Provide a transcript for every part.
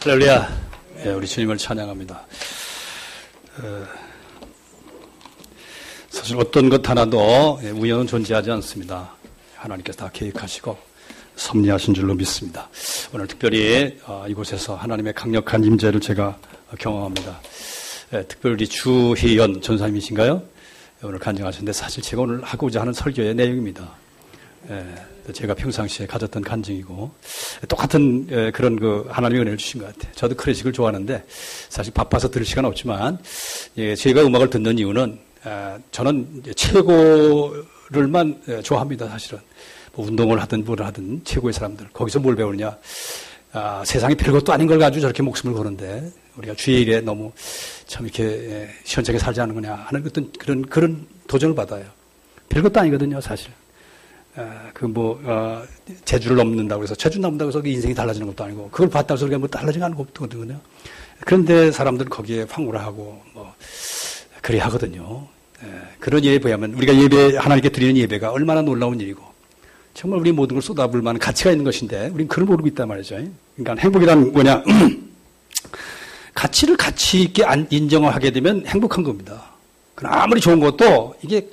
할렐루야. 예, 우리 주님을 찬양합니다. 사실 어떤 것 하나도 우연은 존재하지 않습니다. 하나님께서 다 계획하시고 섭리하신 줄로 믿습니다. 오늘 특별히 이곳에서 하나님의 강력한 임재를 제가 경험합니다. 특별히 주희연 전사님이신가요? 오늘 간증하셨는데 사실 제가 오늘 하고자 하는 설교의 내용입니다. 제가 평상시에 가졌던 간증이고 똑같은 그런 하나님의 은혜를 주신 것 같아요. 저도 클래식을 좋아하는데 사실 바빠서 들을 시간 없지만 제가 음악을 듣는 이유는 저는 최고를만 좋아합니다. 사실은 뭐 운동을 하든 뭘 하든 최고의 사람들 거기서 뭘 배우느냐. 세상에 별것도 아닌 걸 가지고 저렇게 목숨을 거는데 우리가 주의 일에 너무 참 이렇게 시원찮게 살지 않는 거냐 하는 어떤 그런 도전을 받아요. 별것도 아니거든요, 사실. 제주를 넘는다고 해서, 제주 넘는다고 해서 인생이 달라지는 것도 아니고, 그걸 봤다고 해서 그게 뭐 달라지는 것도 없거든요. 그런데 사람들은 거기에 황홀을 하고, 그래 하거든요. 그런 예에 비하면, 우리가 하나님께 드리는 예배가 얼마나 놀라운 일이고, 정말 우리 모든 걸 쏟아부을 만한 가치가 있는 것인데, 우리는 그걸 모르고 있단 말이죠. 그러니까 행복이란 뭐냐, 가치를 가치 있게 인정하게 되면 행복한 겁니다. 그러나 아무리 좋은 것도, 이게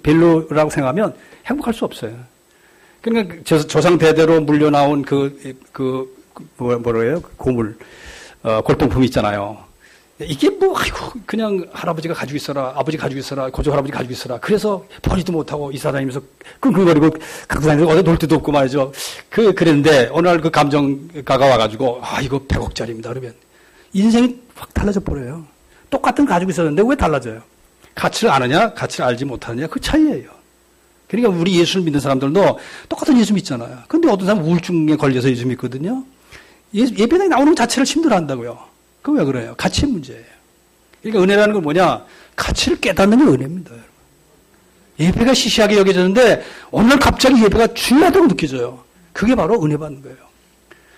별로라고 생각하면, 행복할 수 없어요. 그러니까 조상 대대로 물려나온 고물, 골동품 있잖아요. 이게 그냥 할아버지가 가지고 있어라, 아버지 가지고 있어라, 고조 할아버지 가지고 있어라. 그래서 버리지도 못하고 이사 다니면서 끙끙거리고 갖고 다니면서 어디 놀 데도 없고 말이죠. 그랬는데 어느 날 그 감정가가 와가지고 이거 100억짜리입니다. 그러면 인생이 확 달라져 버려요. 똑같은 거 가지고 있었는데 왜 달라져요? 가치를 아느냐, 가치를 알지 못하느냐 그 차이예요. 그러니까 우리 예수를 믿는 사람들도 똑같은 예수 믿잖아요. 근데 어떤 사람은 우울증에 걸려서 예수 믿거든요. 예배당에 나오는 것 자체를 힘들어한다고요. 그거 왜 그래요? 가치의 문제예요. 그러니까 은혜라는 건 뭐냐? 가치를 깨닫는 게 은혜입니다. 여러분. 예배가 시시하게 여겨졌는데 오늘 갑자기 예배가 중요하다고 느껴져요. 그게 바로 은혜 받는 거예요.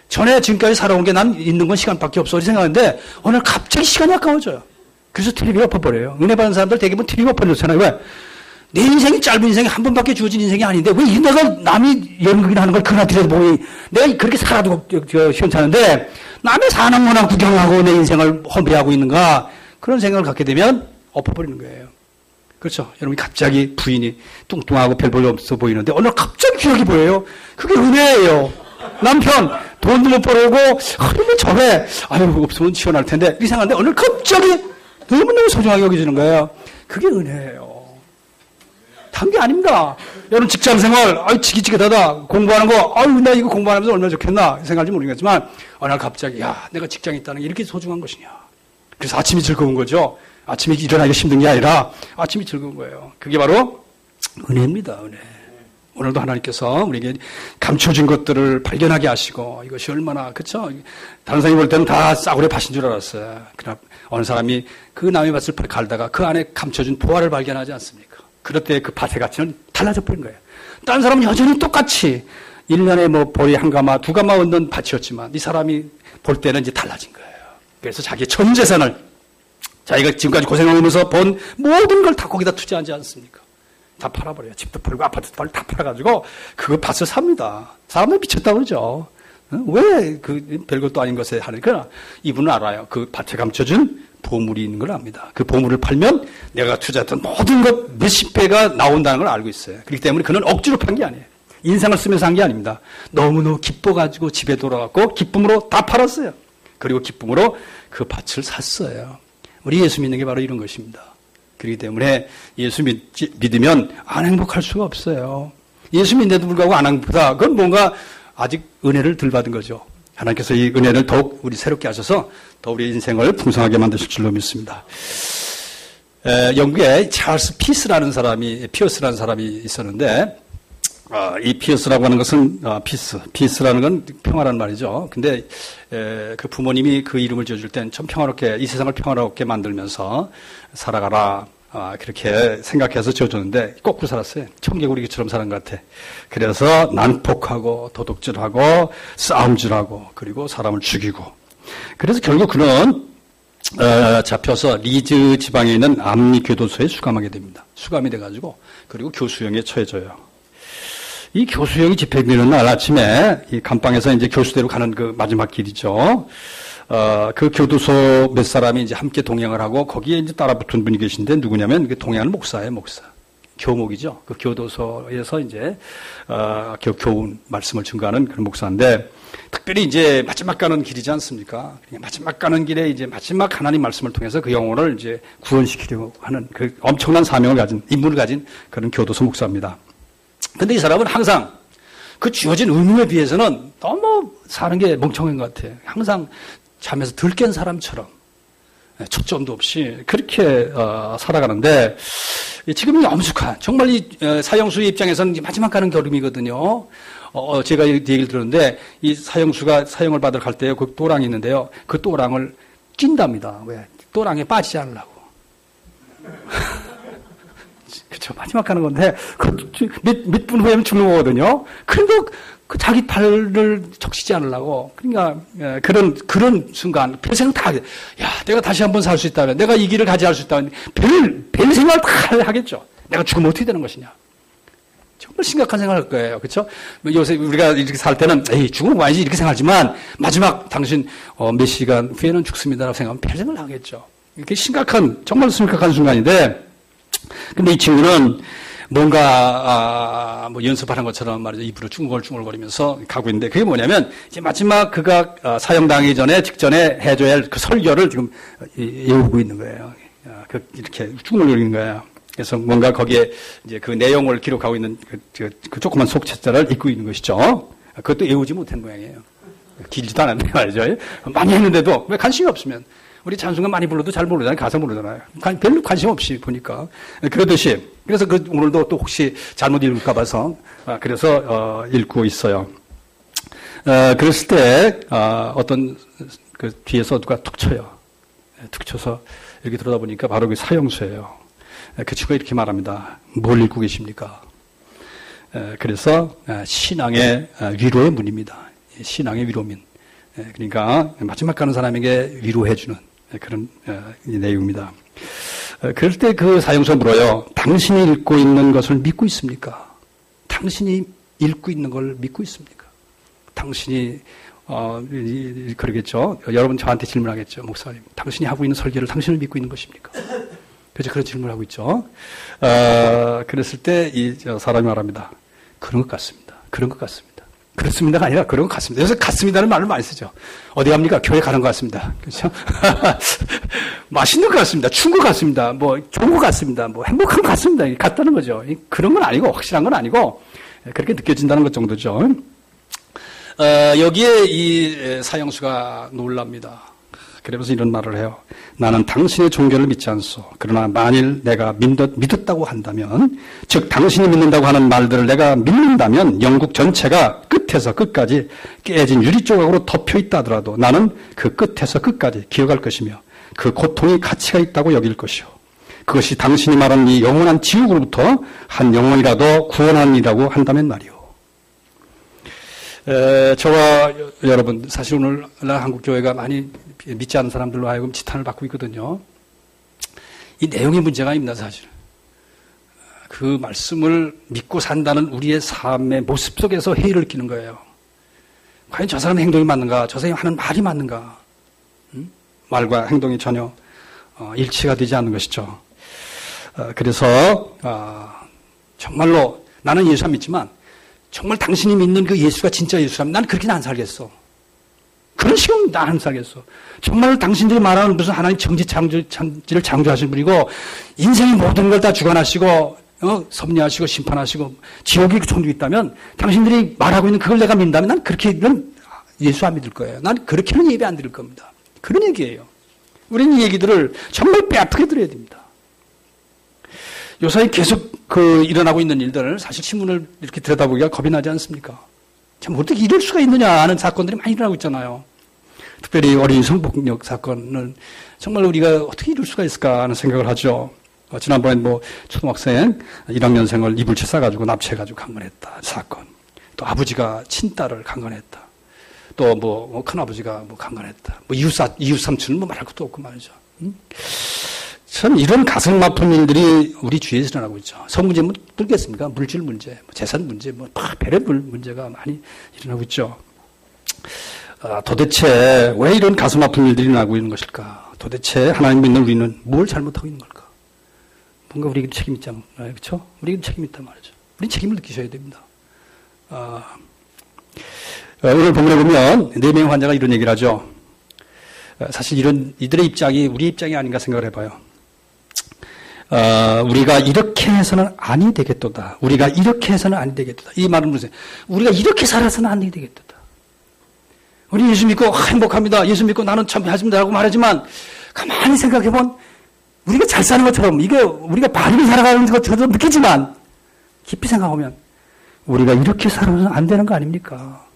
전에 지금까지 살아온 게 난 있는 건 시간밖에 없어 생각하는데 오늘 갑자기 시간이 아까워져요. 그래서 트립이 엎어버려요. 은혜 받는 사람들 대부분 트립이 엎어졌잖아요. 왜? 내 인생이 짧은 인생이 한 번밖에 주어진 인생이 아닌데 왜 내가 남이 연극이나 하는 걸 그나 들여다보니 내가 그렇게 살아도 시원찮은데 남의 사는 거나 구경하고 내 인생을 허비하고 있는가 그런 생각을 갖게 되면 엎어버리는 거예요. 그렇죠. 여러분이 갑자기 부인이 뚱뚱하고 별 볼 없어 보이는데 오늘 갑자기 귀하게 보여요. 그게 은혜예요. 남편 돈도 못 벌고 하루면 저래 없으면 시원할 텐데 이 생각인데 오늘 갑자기 너무너무 소중하게 여겨지는 거예요. 그게 은혜예요. 다른 게 아닙니다. 여러분 직장생활, 지긋지긋하다. 공부하는 거, 나 이거 공부하면서 얼마나 좋겠나 생각할지 모르겠지만, 어느 날 갑자기, 내가 직장에 있다는 게 이렇게 소중한 것이냐. 그래서 아침이 즐거운 거죠. 아침이 일어나기 힘든 게 아니라, 아침이 즐거운 거예요. 그게 바로 은혜입니다, 은혜. 오늘도 하나님께서 우리에게 감춰진 것들을 발견하게 하시고, 이것이 얼마나, 그쵸? 다른 사람이 볼 때는 다 싸구려 밭인 줄 알았어요. 그러나 어느 사람이 그 남의 밭을 갈다가 그 안에 감춰진 보화를 발견하지 않습니까? 그럴 때 그 밭의 가치는 달라져 버린 거예요. 다른 사람은 여전히 똑같이 1년에 보리 한 가마, 두 가마 얻는 밭이었지만 이 사람이 볼 때는 이제 달라진 거예요. 그래서 자기의 전 재산을 자기가 지금까지 고생하면서 본 모든 걸 다 거기다 투자하지 않습니까? 다 팔아버려요. 집도 팔고 아파트도 팔고 다 팔아가지고 그 밭을 삽니다. 사람은 미쳤다고 그러죠. 왜 별것도 아닌 것에 하는 그러나 이분은 알아요. 그 밭에 감춰진 보물이 있는 걸 압니다. 그 보물을 팔면 내가 투자했던 모든 것 몇십 배가 나온다는 걸 알고 있어요. 그렇기 때문에 그는 억지로 판 게 아니에요. 인생을 쓰면서 한 게 아닙니다. 너무너무 기뻐가지고 집에 돌아갔고 기쁨으로 다 팔았어요. 그리고 기쁨으로 그 밭을 샀어요. 우리 예수 믿는 게 바로 이런 것입니다. 그렇기 때문에 예수 믿으면 안 행복할 수가 없어요. 예수 믿는데도 불구하고 안 행복하다. 그건 뭔가 아직 은혜를 덜 받은 거죠. 하나님께서 이 은혜를 더욱 우리 새롭게 하셔서 더 우리 인생을 풍성하게 만드실 줄로 믿습니다. 영국에 찰스 피어스라는 사람이 있었는데, 이 피어스라고 하는 것은, 피스라는 건 평화라는 말이죠. 근데, 그 부모님이 그 이름을 지어줄 땐 참 평화롭게, 이 세상을 평화롭게 만들면서 살아가라. 그렇게 생각해서 지어줬는데 거꾸로 살았어요. 청개구리처럼 사는 것 같아. 그래서 난폭하고 도둑질하고 싸움질하고 그리고 사람을 죽이고 그래서 결국 그는 잡혀서 리즈 지방에 있는 암리 교도소에 수감하게 됩니다. 수감이 돼가지고 그리고 교수형에 처해져요. 이 교수형이 집행되는 날 아침에 이 감방에서 이제 교수대로 가는 그 마지막 길이죠. 그 교도소 몇 사람이 이제 함께 동행을 하고 거기에 이제 따라붙은 분이 계신데 누구냐면 그 동행하는 목사예요, 목사. 교목이죠. 그 교도소에서 이제 교훈 말씀을 증거하는 그런 목사인데 특별히 이제 마지막 가는 길이지 않습니까? 마지막 가는 길에 이제 마지막 하나님 말씀을 통해서 그 영혼을 이제 구원시키려고 하는 그 엄청난 사명을 가진 임무를 가진 그런 교도소 목사입니다. 근데 이 사람은 항상 그 주어진 의무에 비해서는 너무 사는 게 멍청한 것 같아요. 항상 잠에서 덜 깬 사람처럼 초점도 없이 그렇게 살아가는데 지금이 엄숙한 정말 이 사형수의 입장에서는 마지막 가는 걸음이거든요. 제가 이 얘기를 들었는데 이 사형수가 사형을 받으러 갈 때 그 또랑이 있는데요. 그 또랑을 낀답니다. 왜? 또랑에 빠지지 않으려고. 그렇죠. 마지막 가는 건데 몇 분 후에는 죽는 거거든요. 그런데 그 자기 팔을 적시지 않으려고. 그러니까 그런 순간 별 생각 다 하게. 야, 내가 다시 한번 살 수 있다면, 내가 이 길을 같이 할 수 있다면 별 생각을 다 하겠죠. 내가 죽으면 어떻게 되는 것이냐. 정말 심각한 생각을 할 거예요. 그렇죠? 요새 우리가 이렇게 살 때는 에이 죽으면 와야지 이렇게 생각하지만 마지막 당신 몇 시간 후에는 죽습니다라고 생각하면 별 생각을 하겠죠. 이렇게 정말 심각한 순간인데 근데 이 친구는 뭔가 뭐 연습하는 것처럼 말이죠. 입으로 중얼중얼거리면서 가고 있는데 그게 뭐냐면 이제 마지막 그가 사형당하기 전에 직전에 해줘야 할 그 설교를 지금 외우고 있는 거예요. 이렇게 중얼거리는 거예요. 그래서 뭔가 거기에 이제 그 내용을 기록하고 있는 그 조그만 속冊자를 읽고 있는 것이죠. 그것도 외우지 못한 모양이에요. 길지도 않았는데 말이죠. 많이 했는데도 왜 관심이 없으면 우리 찬송가 많이 불러도 잘 모르잖아요. 가사 모르잖아요. 별로 관심 없이 보니까. 그러듯이 그래서 오늘도 또 혹시 잘못 읽을까 봐서 그래서 읽고 있어요. 그랬을 때 어떤 그 뒤에서 누가 툭 쳐요. 툭 쳐서 이렇게 들여다보니까 바로 그 사형수예요. 그 친구가 이렇게 말합니다. 뭘 읽고 계십니까? 그래서 신앙의 위로의 문입니다. 신앙의 위로민. 그러니까 마지막 가는 사람에게 위로해주는 그런 내용입니다. 그럴 때 그 사형수가 물어요. 당신이 읽고 있는 것을 믿고 있습니까? 당신이 읽고 있는 걸 믿고 있습니까? 당신이 그러겠죠. 여러분 저한테 질문하겠죠. 목사님. 당신이 하고 있는 설교를 당신을 믿고 있는 것입니까? 그래서 그런 질문을 하고 있죠. 그랬을 때 이 사람이 말합니다. 그런 것 같습니다. 그런 것 같습니다. 그렇습니다가 아니라 그런 것 같습니다. 그래서 같습니다는 말을 많이 쓰죠. 어디 갑니까? 교회 가는 것 같습니다. 그렇죠? 맛있는 것 같습니다. 추운 것 같습니다. 뭐 좋은 것 같습니다. 뭐 행복한 것 같습니다. 같다는 거죠. 그런 건 아니고 확실한 건 아니고 그렇게 느껴진다는 것 정도죠. 여기에 이 사형수가 놀랍니다. 그러면서 이런 말을 해요. 나는 당신의 종교를 믿지 않소. 그러나 만일 내가 믿었다고 한다면, 즉 당신이 믿는다고 하는 말들을 내가 믿는다면 영국 전체가 끝에서 끝까지 깨진 유리 조각으로 덮여 있다 하더라도 나는 그 끝에서 끝까지 기억할 것이며 그 고통이 가치가 있다고 여길 것이요. 그것이 당신이 말하는 이 영원한 지옥으로부터 한 영혼이라도 구원한이라고 한다면 말이오. 저와 여러분 사실 오늘날 한국교회가 많이 믿지 않는 사람들로 하여금 지탄을 받고 있거든요. 이 내용의 문제가 아닙니다. 사실 그 말씀을 믿고 산다는 우리의 삶의 모습 속에서 해이를 끼는 거예요. 과연 저 사람의 행동이 맞는가? 저 사람이 하는 말이 맞는가? 말과 행동이 전혀 일치가 되지 않는 것이죠. 그래서 정말로 나는 예수 안 믿지만 정말 당신이 믿는 그 예수가 진짜 예수라면 난 그렇게는 안 살겠어. 그런 식으로 난 안 살겠어. 정말 당신들이 말하는 무슨 하나님 천지를 창조하신 분이고 인생의 모든 걸 다 주관하시고 섭리하시고 심판하시고 지옥이 종류 있다면 당신들이 말하고 있는 그걸 내가 믿는다면 난 그렇게는 예수 안 믿을 거예요. 난 그렇게는 예배 안 드릴 겁니다. 그런 얘기예요. 우리는 이 얘기들을 정말 뼈아프게 들어야 됩니다. 요사이 계속 일어나고 있는 일들, 사실 신문을 이렇게 들여다보기가 겁이 나지 않습니까? 참, 어떻게 이럴 수가 있느냐 하는 사건들이 많이 일어나고 있잖아요. 특별히 어린이 성폭력 사건은 정말 우리가 어떻게 이럴 수가 있을까 하는 생각을 하죠. 지난번에 초등학생 1학년생을 이불채 싸가지고 납치해가지고 강간했다. 사건. 또 아버지가 친딸을 강간했다. 또 큰아버지가 강간했다. 이웃 삼촌은 말할 것도 없고 말이죠. 전 이런 가슴 아픈 일들이 우리 주위에서 일어나고 있죠. 성 문제 모르겠습니까? 물질 문제, 재산 문제, 별의별 문제가 많이 일어나고 있죠. 도대체 왜 이런 가슴 아픈 일들이 일어나고 있는 것일까? 도대체 하나님 믿는 우리는 뭘 잘못하고 있는 걸까? 뭔가 우리에게 책임 있지 않나요? 그렇죠? 우리에게 책임 있단 말이죠. 우리는 책임을 느끼셔야 됩니다. 오늘 본문에 보면 4명의 환자가 이런 얘기를 하죠. 사실 이들의 입장이 우리 입장이 아닌가 생각을 해봐요. 우리가 이렇게 해서는 아니 되겠도다. 우리가 이렇게 해서는 아니 되겠도다. 이 말은 무슨, 우리가 이렇게 살아서는 아니 되겠도다. 우리 예수 믿고 행복합니다. 예수 믿고 나는 참 하십니다. 라고 말하지만, 가만히 생각해보면, 우리가 잘 사는 것처럼, 이게 우리가 바르게 살아가는 것처럼 느끼지만, 깊이 생각하면, 우리가 이렇게 살아서는 안 되는 거 아닙니까?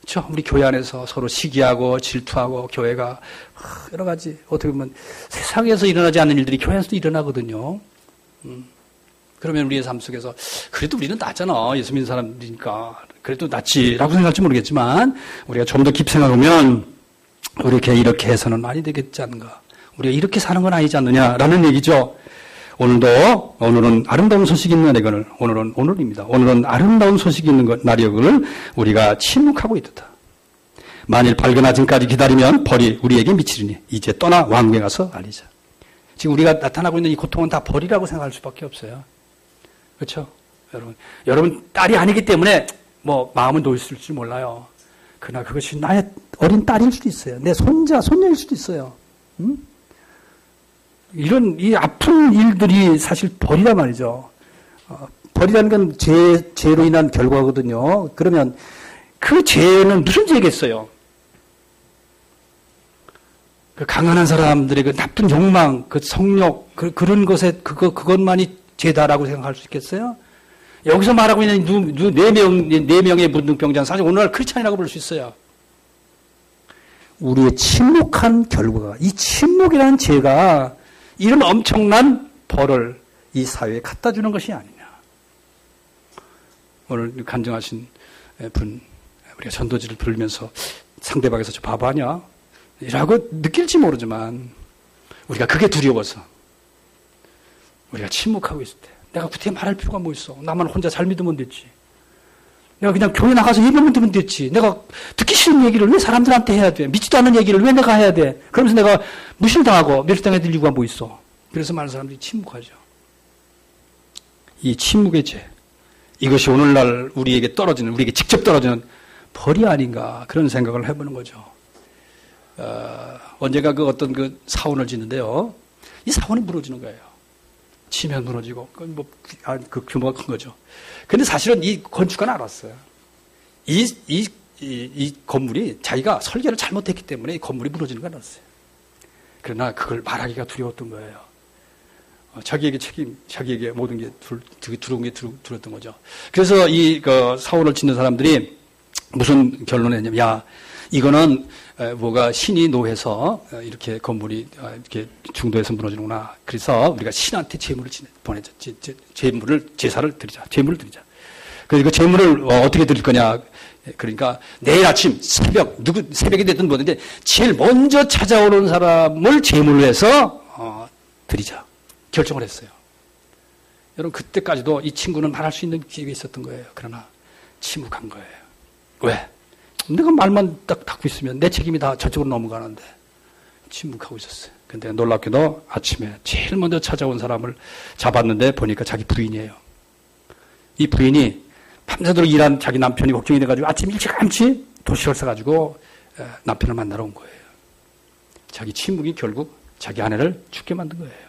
그렇죠? 우리 교회 안에서 서로 시기하고 질투하고 교회가 여러 가지 어떻게 보면 세상에서 일어나지 않는 일들이 교회에서도 일어나거든요. 그러면 우리의 삶 속에서 그래도 우리는 낫잖아. 예수 믿는 사람들이니까 그래도 낫지라고 생각할지 모르겠지만 우리가 좀 더 깊이 생각하면 이렇게 해서는 많이 되겠지 않는가. 우리가 이렇게 사는 건 아니지 않느냐라는 얘기죠. 오늘은 아름다운 소식이 있는 날이거늘, 오늘입니다. 오늘은 아름다운 소식이 있는 날이거늘 우리가 침묵하고 있다. 만일 밝은 아침까지 기다리면 벌이 우리에게 미치리니 이제 떠나 왕궁에 가서 알리자. 지금 우리가 나타나고 있는 이 고통은 다 벌이라고 생각할 수밖에 없어요. 그렇죠? 여러분 딸이 아니기 때문에 마음은 놓였을지 몰라요. 그러나 그것이 나의 어린 딸일 수도 있어요. 내 손녀일 수도 있어요. 이 아픈 일들이 사실 벌이란 말이죠. 벌이라는 건 죄로 인한 결과거든요. 그러면 그 죄는 무슨 죄겠어요? 그 강한한 사람들의 그 나쁜 욕망, 그 성욕, 그런 것에 그것만이 죄다라고 생각할 수 있겠어요? 여기서 말하고 있는 네 명의 문둥병자는 사실 오늘날 크리스찬이라고 부를 수 있어요. 우리의 침묵한 결과가, 이 침묵이라는 죄가 이런 엄청난 벌을 이 사회에 갖다 주는 것이 아니냐. 오늘 간증하신 분, 우리가 전도지를 부르면서 상대방에서 저 바보 아냐? 라고 느낄지 모르지만 우리가 그게 두려워서 우리가 침묵하고 있을 때 내가 구태에 말할 필요가 뭐 있어. 나만 혼자 잘 믿으면 됐지. 내가 그냥 교회 나가서 예배만 들으면 됐지. 내가 듣기 싫은 얘기를 왜 사람들한테 해야 돼? 믿지도 않는 얘기를 왜 내가 해야 돼? 그러면서 내가 무시를 당하고 멸시당해야 될 이유가 뭐 있어? 그래서 많은 사람들이 침묵하죠. 이 침묵의 죄. 이것이 오늘날 우리에게 직접 떨어지는 벌이 아닌가 그런 생각을 해보는 거죠. 언제가 어떤 사원을 짓는데요. 이 사원이 무너지는 거예요. 치면 무너지고, 그 규모가 큰 거죠. 근데 사실은 이 건축가는 알았어요. 이 건물이 자기가 설계를 잘못했기 때문에 이 건물이 무너지는 걸 알았어요. 그러나 그걸 말하기가 두려웠던 거예요. 자기에게 모든 게 두려운 게 들었던 거죠. 그래서 사원을 짓는 사람들이 무슨 결론을 했냐면, 야, 이거는 신이 노해서 이렇게 건물이 이렇게 중도에서 무너지는구나. 그래서 우리가 신한테 제물을 보내자. 제사를 드리자. 제물을 드리자. 그리고 제물을 어떻게 드릴 거냐. 그러니까 내일 아침 새벽이 됐든 뭐든지 제일 먼저 찾아오는 사람을 제물로 해서 드리자. 결정을 했어요. 여러분 그때까지도 이 친구는 말할 수 있는 기회가 있었던 거예요. 그러나 침묵한 거예요. 왜? 내가 말만 딱 닫고 있으면 내 책임이 다 저쪽으로 넘어가는데 침묵하고 있었어요. 근데 놀랍게도 아침에 제일 먼저 찾아온 사람을 잡았는데 보니까 자기 부인이에요. 이 부인이 밤새도록 일한 자기 남편이 걱정이 돼가지고 아침 일찌감치 도시락을 싸가지고 남편을 만나러 온 거예요. 자기 침묵이 결국 자기 아내를 죽게 만든 거예요.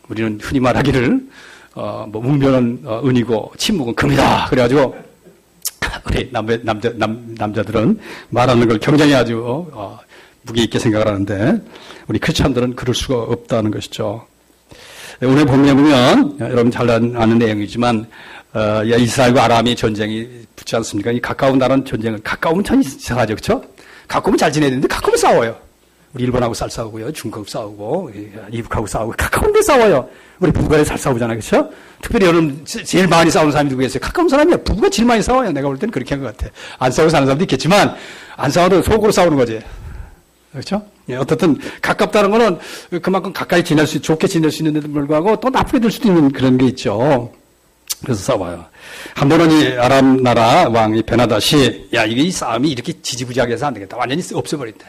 우리는 흔히 말하기를 웅변은 은이고 침묵은 금이다. 그래가지고 우리 남자들은 말하는 걸 굉장히 아주 무게 있게 생각을 하는데 우리 크리스찬들은 그럴 수가 없다는 것이죠. 오늘 본문에 보면 여러분 잘 아는 내용이지만 이스라엘과 아람이 전쟁이 붙지 않습니까? 이 가까운 나라는 전쟁은 가까우면 참 이상하죠, 그렇죠? 가까우면 잘 지내야 되는데 가까우면 싸워요. 우리 일본하고 쌀 싸우고요, 중국하고 싸우고 이북하고 싸우고 가까운데 싸워요. 우리 부부간에 잘 싸우잖아요, 그렇죠? 특별히 여러분 제일 많이 싸우는 사람이 누구겠어요? 가까운 사람이야. 부부가 제일 많이 싸워요. 내가 볼 때는 그렇게 한 것 같아. 안 싸우고 사는 사람도 있겠지만 안 싸워도 속으로 싸우는 거지. 그렇죠? 예, 어떻든 가깝다는 거는 그만큼 가까이 좋게 지낼 수 있는데도 불구하고 또 나쁘게 될 수도 있는 그런 게 있죠. 그래서 싸워요. 한 번은 이 아람 나라 왕이 베나닷이 이게 이 싸움이 이렇게 지지부지하게 해서 안 되겠다. 완전히 없애버린다.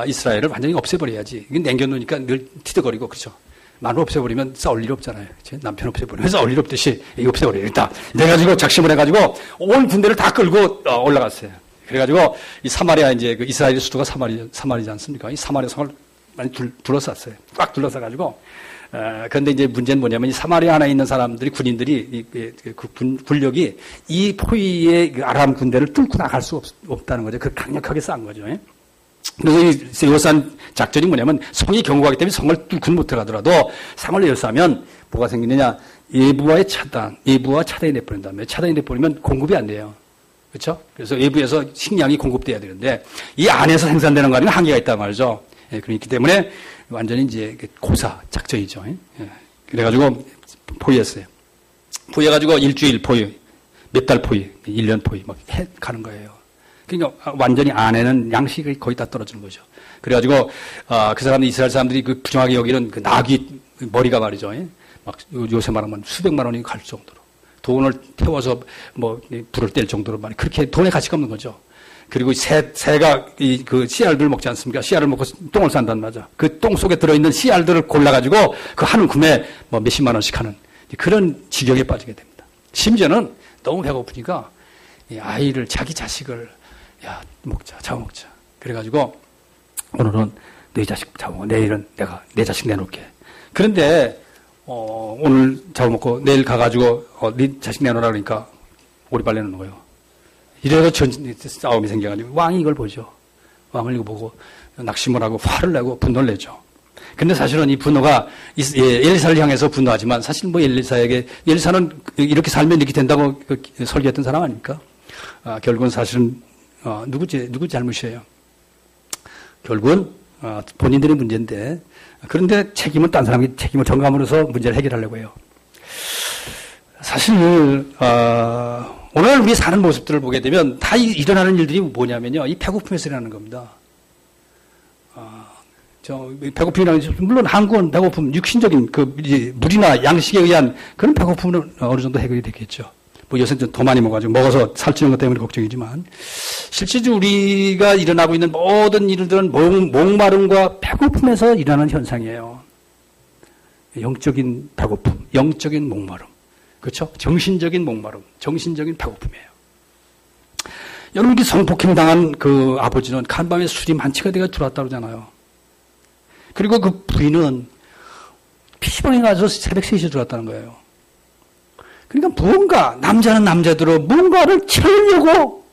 이스라엘을 완전히 없애버려야지. 이게 남겨놓으니까 늘 티득거리고 그렇죠. 마누라 없애버리면 싸울 일 없잖아요. 그치? 남편 없애버리면 싸울 일 없듯이 이거 없애버리겠다. 이래가지고 작심을 해가지고 온 군대를 다 끌고 올라갔어요. 그래가지고 이 사마리아 이제 그 이스라엘의 수도가 사마리지 않습니까? 이 사마리아 성을 많이 둘러쌌어요. 꽉 둘러싸가지고. 그런데 이제 문제는 뭐냐면 이 사마리아 하나 있는 사람들이 군인들이 그 군력이 이 포위의 그 아람 군대를 뚫고 나갈 수 없다는 거죠. 그 강력하게 싼 거죠. 그래서 이 에워싼 작전이 뭐냐면 성이 견고하기 때문에 성을 뚫고는 못 들어가더라도 성을 에워싸면 뭐가 생기느냐? 외부와의 차단이 내버린 다음에 차단이 내버리면 공급이 안 돼요. 그렇죠? 그래서 외부에서 식량이 공급돼야 되는데 이 안에서 생산되는 거 아니면 한계가 있단 말이죠. 그렇기 때문에 완전히 이제 고사 작전이죠. 그래가지고 포위했어요. 포위해가지고 일주일 포위, 몇 달 포위, 1년 포위 막 가는 거예요. 그러니까 완전히 안에는 양식이 거의 다 떨어지는 거죠. 그래가지고 그 사람들 이스라엘 사람들이 그 부정하게 여기는 그 나귀 머리가 말이죠. 막 요새 말하면 수백만 원이 갈 정도로 돈을 태워서 뭐 불을 뗄 정도로 많이 그렇게 돈의 가치가 없는 거죠. 그리고 새가 그 씨알들 먹지 않습니까? 씨알을 먹고 똥을 싼단 말이죠. 그 똥 속에 들어있는 씨알들을 골라가지고 그 한 움큼에 뭐 몇십만 원씩 하는 그런 지경에 빠지게 됩니다. 심지어는 너무 배고프니까 아이를 자기 자식을 잡아먹자. 그래가지고 오늘은 네 자식 잡아먹어. 내일은 내가 내 자식 내놓을게. 그런데 오늘 잡아먹고 내일 가가지고 네 자식 내놓으라 그러니까 오리발 내놓는 거예요. 이래서 싸움이 생겨가지고 왕이 이걸 보죠. 왕을 이거 보고 낙심을 하고 화를 내고 분노를 내죠. 근데 사실은 이 분노가 엘리사를 향해서 분노하지만 사실 뭐 엘리사는 이렇게 살면 이렇게 된다고 설계했던 사람 아닙니까? 결국은 사실은 누구 잘못이에요? 결국은 본인들의 문제인데 그런데 책임은 딴 사람이 책임을 전감으로써 문제를 해결하려고 해요. 사실 오늘 우리 사는 모습들을 보게 되면 다 일어나는 일들이 뭐냐면요. 이 배고픔에서 일어나는 겁니다. 배고픔이라는 것은 물론 한국은 배고픔, 육신적인 물이나 양식에 의한 그런 배고픔은 어느 정도 해결이 되겠죠. 뭐 요새 좀 더 많이 먹어서 살찌는 것 때문에 걱정이지만 실제로 우리가 일어나고 있는 모든 일들은 목마름과 배고픔에서 일어나는 현상이에요. 영적인 배고픔, 영적인 목마름. 그렇죠? 정신적인 목마름, 정신적인 배고픔이에요. 여러분이 성폭행 당한 그 아버지는 간밤에 술이 만취가 돼가 들어왔다고 그러잖아요. 그리고 그 부인은 PC방에 가서 새벽 3시에 들어왔다는 거예요. 그러니까 무언가 남자는 남자대로 무언가를 채우려고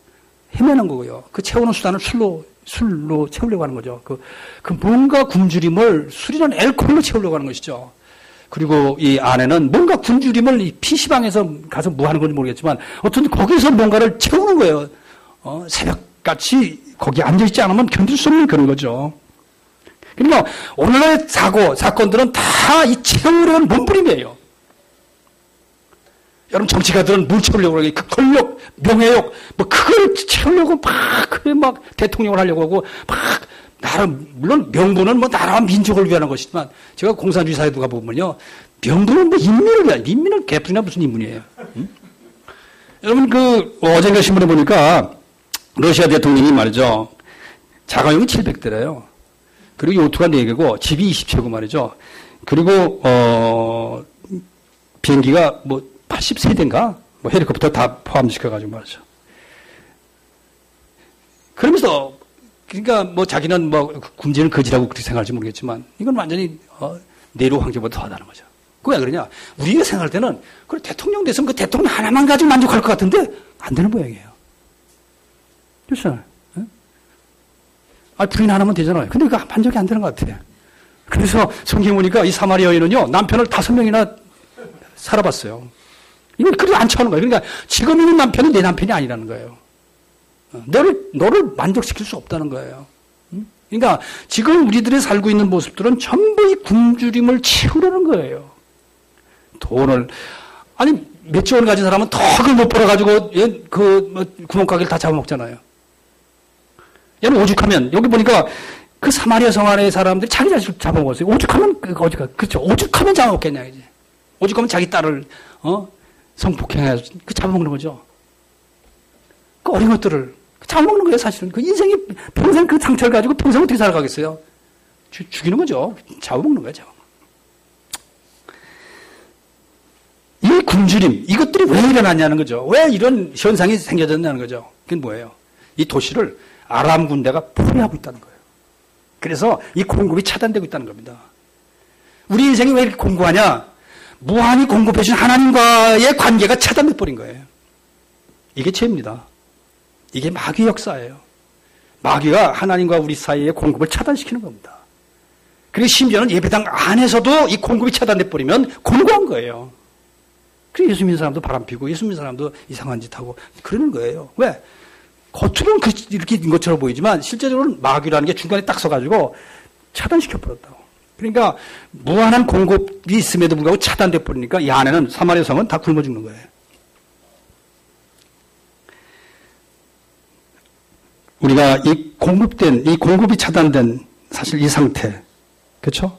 헤매는 거고요. 그 채우는 수단을 술로 채우려고 하는 거죠. 그 뭔가 굶주림을 술이나 알코올로 채우려고 하는 것이죠. 그리고 이 아내는 뭔가 굶주림을 이 PC방에서 가서 뭐 하는 건지 모르겠지만 어떤 거기서 뭔가를 채우는 거예요. 새벽같이 거기 앉아있지 않으면 견딜 수 없는 그런 거죠. 그러니까 오늘날의 사건들은 다 이 채우려는 몸부림이에요. 여러분 정치가들은 뭘 채우려고 그러게 그 권력, 명예욕, 뭐 그걸 채우려고 막 대통령을 하려고 하고 물론 명분은 뭐 나라와 민족을 위한 것이지만 제가 공산주의 사회도 가보면요. 명분은 뭐 인민을 위한, 인민을 개뿔이나 무슨 인문이에요. 여러분 어젠가 신문에 보니까 러시아 대통령이 말이죠. 자가용이 700대래요. 그리고 요트가 4개고 집이 20채고 말이죠. 그리고 비행기가 뭐 83대인가? 뭐 헬리콥터 다 포함시켜가지고 말이죠. 그러면서 그러니까 뭐 자기는 뭐 굶주리는 거지라고 그렇게 생각할지 모르겠지만 이건 완전히 내로 황제보다 더하다는 거죠. 그거 왜 그러냐? 우리가 생각할 때는 그 대통령 됐으면 그 대통령 하나만 가지고 만족할 것 같은데 안 되는 모양이에요. 그렇죠? 부인 하나면 되잖아요. 근데 그거 만족이 안 되는 것 같아요. 그래서 성경 보니까 이 사마리아 여인은요 남편을 5명이나 살아봤어요. 이건 그래도 안 차는 거예요. 그러니까 지금 있는 남편은 내 남편이 아니라는 거예요. 너를 만족시킬 수 없다는 거예요. 그러니까 지금 우리들이 살고 있는 모습들은 전부 이 굶주림을 채우려는 거예요. 몇조 원 가진 사람은 턱을 못 벌어가지고 구멍가게를 다 잡아먹잖아요. 얘는 오죽하면 여기 보니까 그 사마리아 성 안의 사람들이 자기 자식을 잡아먹었어요. 오죽하면, 그렇죠. 오죽하면 잡아먹겠냐, 이제. 오죽하면 자기 딸을, 성폭행해서 잡아먹는 거죠. 그 어린 것들을 잡아먹는 거예요, 사실은. 그 인생이 평생 그 상처를 가지고 평생 어떻게 살아가겠어요? 죽이는 거죠. 잡아먹는 거죠. 이 굶주림, 이것들이 왜 일어났냐는 거죠. 왜 이런 현상이 생겨졌냐는 거죠. 그게 뭐예요? 이 도시를 아람 군대가 포위하고 있다는 거예요. 그래서 이 공급이 차단되고 있다는 겁니다. 우리 인생이 왜 이렇게 공고하냐? 무한히 공급해 준 하나님과의 관계가 차단돼 버린 거예요. 이게 죄입니다. 이게 마귀 역사예요. 마귀가 하나님과 우리 사이의 공급을 차단시키는 겁니다. 그리고 심지어는 예배당 안에서도 이 공급이 차단돼 버리면 공고한 거예요. 그래서 예수 믿는 사람도 바람피고 예수 믿는 사람도 이상한 짓 하고 그러는 거예요. 왜? 겉으로는 이렇게 인 것처럼 보이지만 실제적으로는 마귀라는 게 중간에 딱 서가지고 차단시켜버렸다고. 그러니까 무한한 공급이 있음에도 불구하고 차단돼 버리니까 이 안에는 사마리아 성은 다 굶어 죽는 거예요. 우리가 이 공급이 차단된 사실 이 상태, 그렇죠?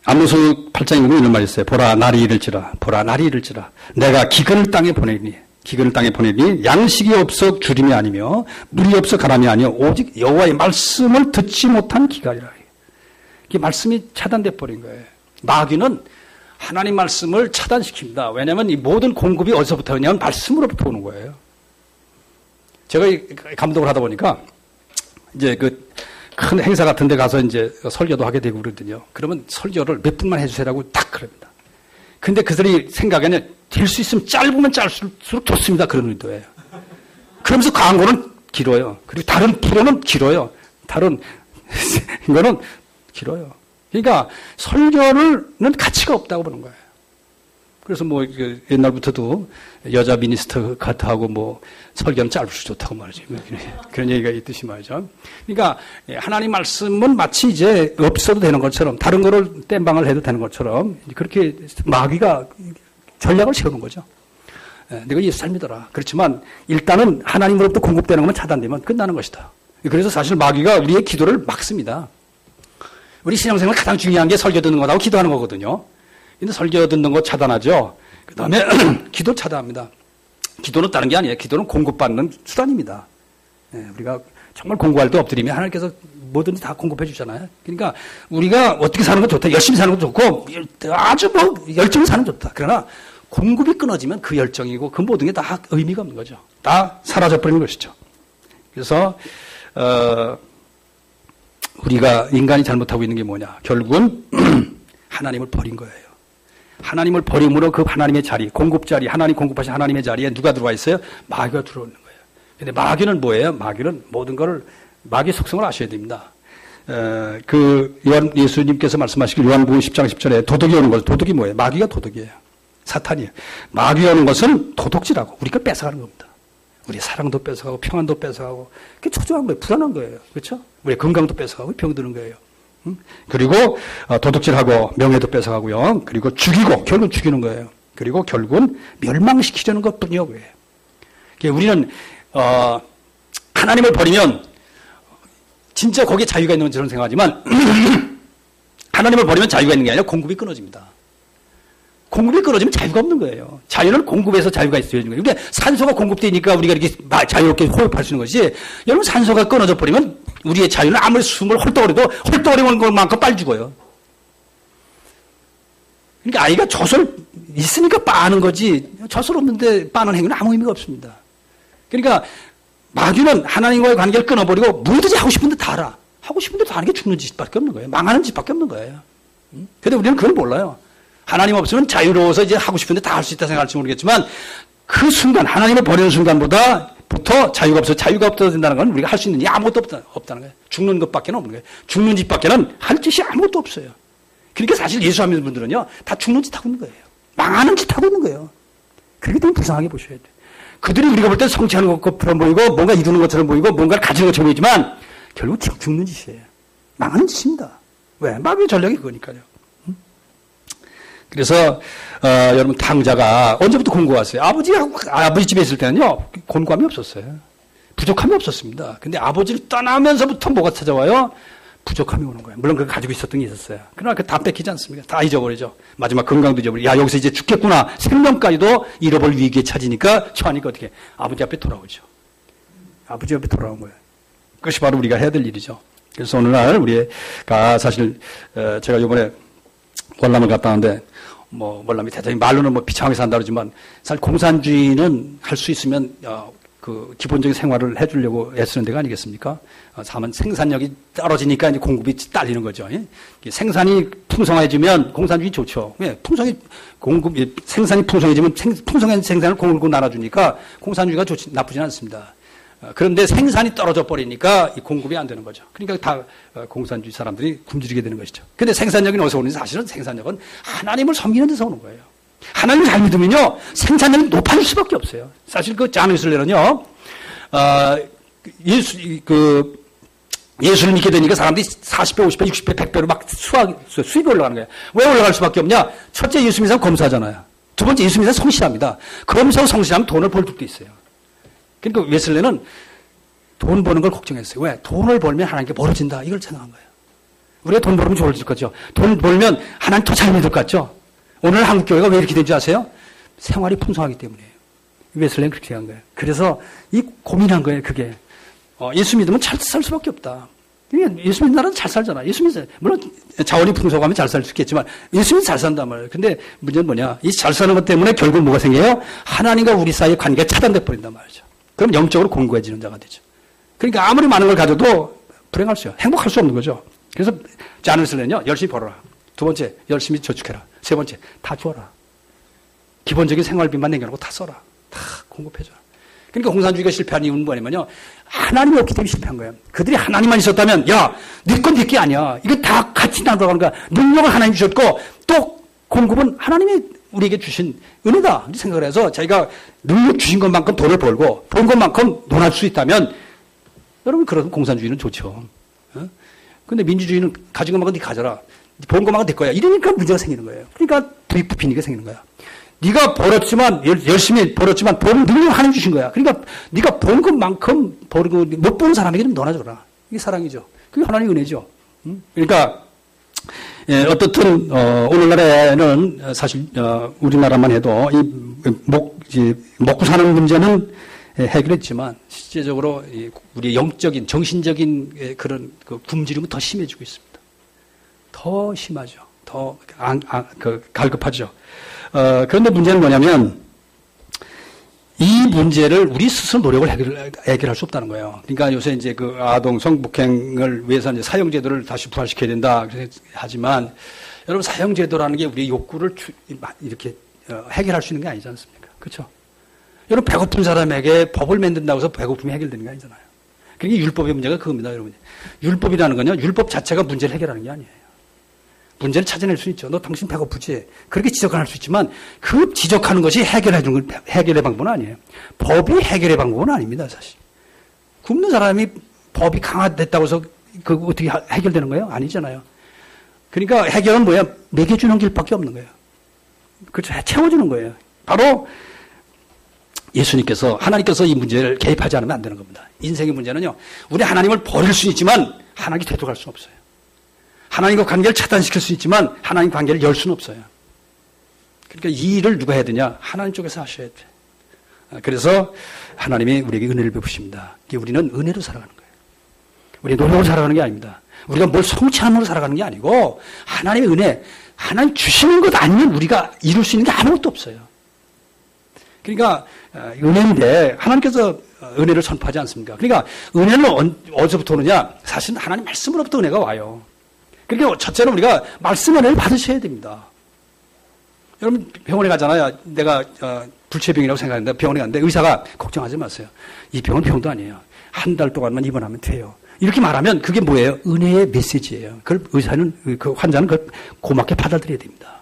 아모스 8장에 보면 이런 말이 있어요. 보라 날이 이를지라, 보라 날이 이를지라. 내가 기근을 땅에 보내니, 기근을 땅에 보내니 양식이 없어 주림이 아니며 물이 없어 가람이 아니요 오직 여호와의 말씀을 듣지 못한 기갈이라. 이 말씀이 차단돼 버린 거예요. 마귀는 하나님 말씀을 차단시킵니다. 왜냐하면 이 모든 공급이 어디서부터 오냐면 말씀으로부터 오는 거예요. 제가 감독을 하다 보니까 이제 그 큰 행사 같은 데 가서 이제 설교도 하게 되고 그러거든요. 그러면 설교를 몇 분만 해주세요라고 딱 그럽니다. 근데 그들이 생각에는 될 수 있으면 짧으면 짧을수록 좋습니다. 그런 의도예요. 그러면서 광고는 길어요. 그리고 다른 프로는 길어요. 다른 이거는 길어요. 그러니까 설교는 가치가 없다고 보는 거예요. 그래서 뭐 옛날부터도 여자 미니스터 같아하고 뭐 설교는 짧을수록 좋다고 말이죠. 그런 얘기가 있듯이 말이죠. 그러니까 하나님 말씀은 마치 이제 없어도 되는 것처럼 다른 거를 땜방을 해도 되는 것처럼 그렇게 마귀가 전략을 세우는 거죠. 내가 예수 잘 믿어라. 그렇지만 일단은 하나님으로부터 공급되는 것만 차단되면 끝나는 것이다. 그래서 사실 마귀가 우리의 기도를 막습니다. 우리 신앙생활 가장 중요한 게 설교 듣는 것하고 기도하는 거거든요. 근데 설교 듣는 거 차단하죠. 그 다음에 기도 차단합니다. 기도는 다른 게 아니에요. 기도는 공급받는 수단입니다. 우리가 정말 공부할 때 엎드리면 하나님께서 뭐든지 다 공급해 주잖아요. 그러니까 우리가 어떻게 사는 건 좋다. 열심히 사는 것도 좋고 아주 뭐 열정을 사는 건 좋다. 그러나 공급이 끊어지면 그 열정이고 그 모든 게 다 의미가 없는 거죠. 다 사라져버리는 것이죠. 그래서 우리가 인간이 잘못하고 있는 게 뭐냐. 결국은 하나님을 버린 거예요. 하나님을 버림으로 그 하나님의 자리, 공급 자리, 하나님 공급하신 하나님의 자리에 누가 들어와 있어요? 마귀가 들어오는 거예요. 근데 마귀는 뭐예요? 마귀는 모든 것을, 마귀의 속성을 아셔야 됩니다. 예수님께서 말씀하시길 요한복음 10장 10절에 도둑이 오는 것, 도둑이 뭐예요? 마귀가 도둑이에요. 사탄이에요. 마귀가 오는 것은 도둑질하고 우리 걸 뺏어가는 겁니다. 우리의 사랑도 뺏어가고 평안도 뺏어가고 그게 초조한 거예요. 불안한 거예요. 그렇죠? 우리의 건강도 뺏어가고 병드는 거예요. 그리고 도둑질하고 명예도 뺏어가고요. 그리고 죽이고 결국은 죽이는 거예요. 그리고 결국은 멸망시키려는 것뿐이요. 그래요. 우리는 하나님을 버리면 진짜 거기에 자유가 있는 것처럼 생각하지만 하나님을 버리면 자유가 있는 게 아니라 공급이 끊어집니다. 공급이 끊어지면 자유가 없는 거예요. 자유는 공급에서 자유가 있어야 되는 거예요. 그러니까 산소가 공급되니까 우리가 이렇게 자유롭게 호흡할 수 있는 것이 여러분 산소가 끊어져 버리면 우리의 자유는 아무리 숨을 헐떡거려도 헐떡거리는 것만큼 빨리 죽어요. 그러니까 아이가 젖을 있으니까 빠는 거지 젖을 없는데 빠는 행위는 아무 의미가 없습니다. 그러니까 마귀는 하나님과의 관계를 끊어버리고 뭐든지 하고 싶은 데 다 하라. 하고 싶은 대로 다 하는 게 죽는 짓밖에 없는 거예요. 망하는 짓밖에 없는 거예요. 그런데 우리는 그걸 몰라요. 하나님 없으면 자유로워서 이제 하고 싶은데 다 할 수 있다 생각할지 모르겠지만 그 순간 하나님을 버리는 순간보다부터 자유가 없어 자유가 없어도 된다는 건 우리가 할 수 있는 게 아무것도 없다는 거예요. 죽는 것밖에 없는 거예요. 죽는 짓밖에는 할 짓이 아무것도 없어요. 그러니까 사실 예수 믿는 분들은요 다 죽는 짓 하고 있는 거예요. 망하는 짓 하고 있는 거예요. 그렇게 되면 불쌍하게 보셔야 돼요. 그들이 우리가 볼 때 성취하는 것처럼 보이고 뭔가 이루는 것처럼 보이고 뭔가를 가지는 것처럼 보이지만 결국 죽는 짓이에요. 망하는 짓입니다. 왜? 마귀의 전략이 그거니까요. 그래서 여러분 탕자가 언제부터 공고했어요? 아버지 집에 있을 때는요 공고함이 없었어요. 부족함이 없었습니다. 근데 아버지를 떠나면서부터 뭐가 찾아와요? 부족함이 오는 거예요. 물론 그거 가지고 있었던 게 있었어요. 그러나 그 다 뺏기지 않습니까? 다 잊어버리죠. 마지막 건강도 잊어버리고, 야, 여기서 이제 죽겠구나. 생명까지도 잃어버릴 위기에 처하니까 어떻게? 아버지 앞에 돌아오죠. 아버지 앞에 돌아온 거예요. 그것이 바로 우리가 해야 될 일이죠. 그래서 오늘날 우리가 사실, 제가 이번에 월남을 갔다 왔는데, 월남이 대단히 말로는 비참하게 산다 그러지만, 사실 공산주의는 할 수 있으면, 그 기본적인 생활을 해주려고 애쓰는 데가 아니겠습니까? 다만 생산력이 떨어지니까 이제 공급이 딸리는 거죠. 예? 생산이 풍성해지면 공산주의 좋죠. 예, 생산이 풍성해지면 풍성한 생산을 공급으로 나눠주니까 공산주의가 나쁘진 않습니다. 그런데 생산이 떨어져 버리니까 이 공급이 안 되는 거죠. 그러니까 다 공산주의 사람들이 굶주리게 되는 것이죠. 근데 생산력이 어디서 오는지 사실은 생산력은 하나님을 섬기는 데서 오는 거예요. 하나님을 잘 믿으면요, 생산력이 높아질 수밖에 없어요. 사실 잔 웨슬레는요, 예수를 믿게 되니까 사람들이 40배, 50배, 60배, 100배로 막 수익이 올라가는 거예요. 왜 올라갈 수밖에 없냐? 첫째, 예수 믿는 사람 검사하잖아요. 두 번째, 예수 믿는 사람 성실합니다. 검사하고 성실하면 돈을 벌 적도 있어요. 그러니까 웨슬레는 돈 버는 걸 걱정했어요. 왜? 돈을 벌면 하나님께 벌어진다. 이걸 생각한 거예요. 우리가 돈 벌면 좋아질 거죠. 돈 벌면 하나님 더 잘 믿을 것 같죠? 오늘 한국교회가 왜 이렇게 된지 아세요? 생활이 풍성하기 때문이에요. 웨슬레는 그렇게 한 거예요. 그래서 고민한 거예요, 그게. 예수 믿으면 잘 살 수밖에 없다. 예수 믿는 나라는 잘 살잖아. 예수 믿는, 물론 자원이 풍성하면 잘 살 수 있겠지만, 예수 믿으면 잘 산단 말이에요. 근데 문제는 뭐냐? 이 잘 사는 것 때문에 결국 뭐가 생겨요? 하나님과 우리 사이의 관계가 차단돼 버린단 말이죠. 그럼 영적으로 공고해지는 자가 되죠. 그러니까 아무리 많은 걸 가져도 불행할 수, 행복할 수 없는 거죠. 그래서 잔 웨슬레는요, 열심히 벌어라. 두 번째, 열심히 저축해라. 세 번째, 다 주어라. 기본적인 생활비만 남겨놓고 다 써라. 다 공급해줘라. 그러니까 공산주의가 실패한 이유는 뭐냐면요, 하나님이 없기 때문에 실패한 거예요. 그들이 하나님만 있었다면, 야, 네 건 네 게 아니야. 이거 다 같이 나눠가는 거야. 능력을 하나님 주셨고, 또 공급은 하나님이 우리에게 주신 은혜다. 이렇게 생각을 해서 자기가 능력 주신 것만큼 돈을 벌고, 번 것만큼 논할 수 있다면, 여러분, 그런 공산주의는 좋죠. 근데 민주주의는 가진 것만큼 네 가져라. 번 것만큼 내 거야. 이러니까 문제가 생기는 거예요. 그러니까 부익부빈이가 생기는 거야. 네가 벌었지만, 열심히 벌었지만, 번 능력을 하나님 주신 거야. 그러니까 네가 번 것만큼 버리고, 못 버는 사람에게는 너나 줘라. 이게 사랑이죠. 그게 하나님의 은혜죠. 그러니까, 어떻든, 오늘날에는 사실, 우리나라만 해도 먹고 사는 문제는 해결했지만, 실제적으로 우리의 영적인, 정신적인 그런 굶주림은 더 심해지고 있습니다. 더 심하죠. 더 갈급하죠. 그런데 문제는 뭐냐면, 이 문제를 우리 스스로 노력을 해결할 수 없다는 거예요. 그러니까 요새 이제 그 아동 성폭행을 위해서 이제 사형제도를 다시 부활시켜야 된다. 하지만, 여러분, 사형제도라는 게 우리의 욕구를 이렇게 해결할 수 있는 게 아니지 않습니까? 그렇죠? 여러분, 배고픈 사람에게 법을 만든다고 해서 배고픔이 해결되는 게 아니잖아요. 그러니까 율법의 문제가 그겁니다, 여러분. 율법이라는 건요, 율법 자체가 문제를 해결하는 게 아니에요. 문제를 찾아낼 수 있죠. 너 당신 배고프지? 그렇게 지적할 수 있지만 그 지적하는 것이 해결의 방법은 아니에요. 법이 해결의 방법은 아닙니다, 사실. 굶는 사람이 법이 강화됐다고 해서 그거 어떻게 해결되는 거예요? 아니잖아요. 그러니까 해결은 뭐야? 먹여주는 길밖에 없는 거예요. 그렇죠. 채워주는 거예요. 바로 예수님께서, 하나님께서 이 문제를 개입하지 않으면 안 되는 겁니다. 인생의 문제는요, 우리 하나님을 버릴 수는 있지만 하나님께 되돌아갈 수는 없어요. 하나님과 관계를 차단시킬 수 있지만 하나님 관계를 열 수는 없어요. 그러니까 이 일을 누가 해야 되냐? 하나님 쪽에서 하셔야 돼. 그래서 하나님이 우리에게 은혜를 베푸십니다. 우리는 은혜로 살아가는 거예요. 우리 노력으로 살아가는 게 아닙니다. 우리가 뭘 성취함으로 살아가는 게 아니고 하나님의 은혜, 하나님 주시는 것 아니면 우리가 이룰 수 있는 게 아무것도 없어요. 그러니까 은혜인데 하나님께서 은혜를 선포하지 않습니까? 그러니까 은혜는 어디서부터 오느냐? 사실은 하나님 말씀으로부터 은혜가 와요. 그러니까 첫째는 우리가 말씀 은혜를 받으셔야 됩니다. 여러분 병원에 가잖아요. 내가 불치병이라고 생각했는데 병원에 갔는데 의사가 걱정하지 마세요. 이 병은 병도 아니에요. 한 달 동안만 입원하면 돼요. 이렇게 말하면 그게 뭐예요? 은혜의 메시지예요. 그걸 그 환자는 그걸 고맙게 받아들여야 됩니다.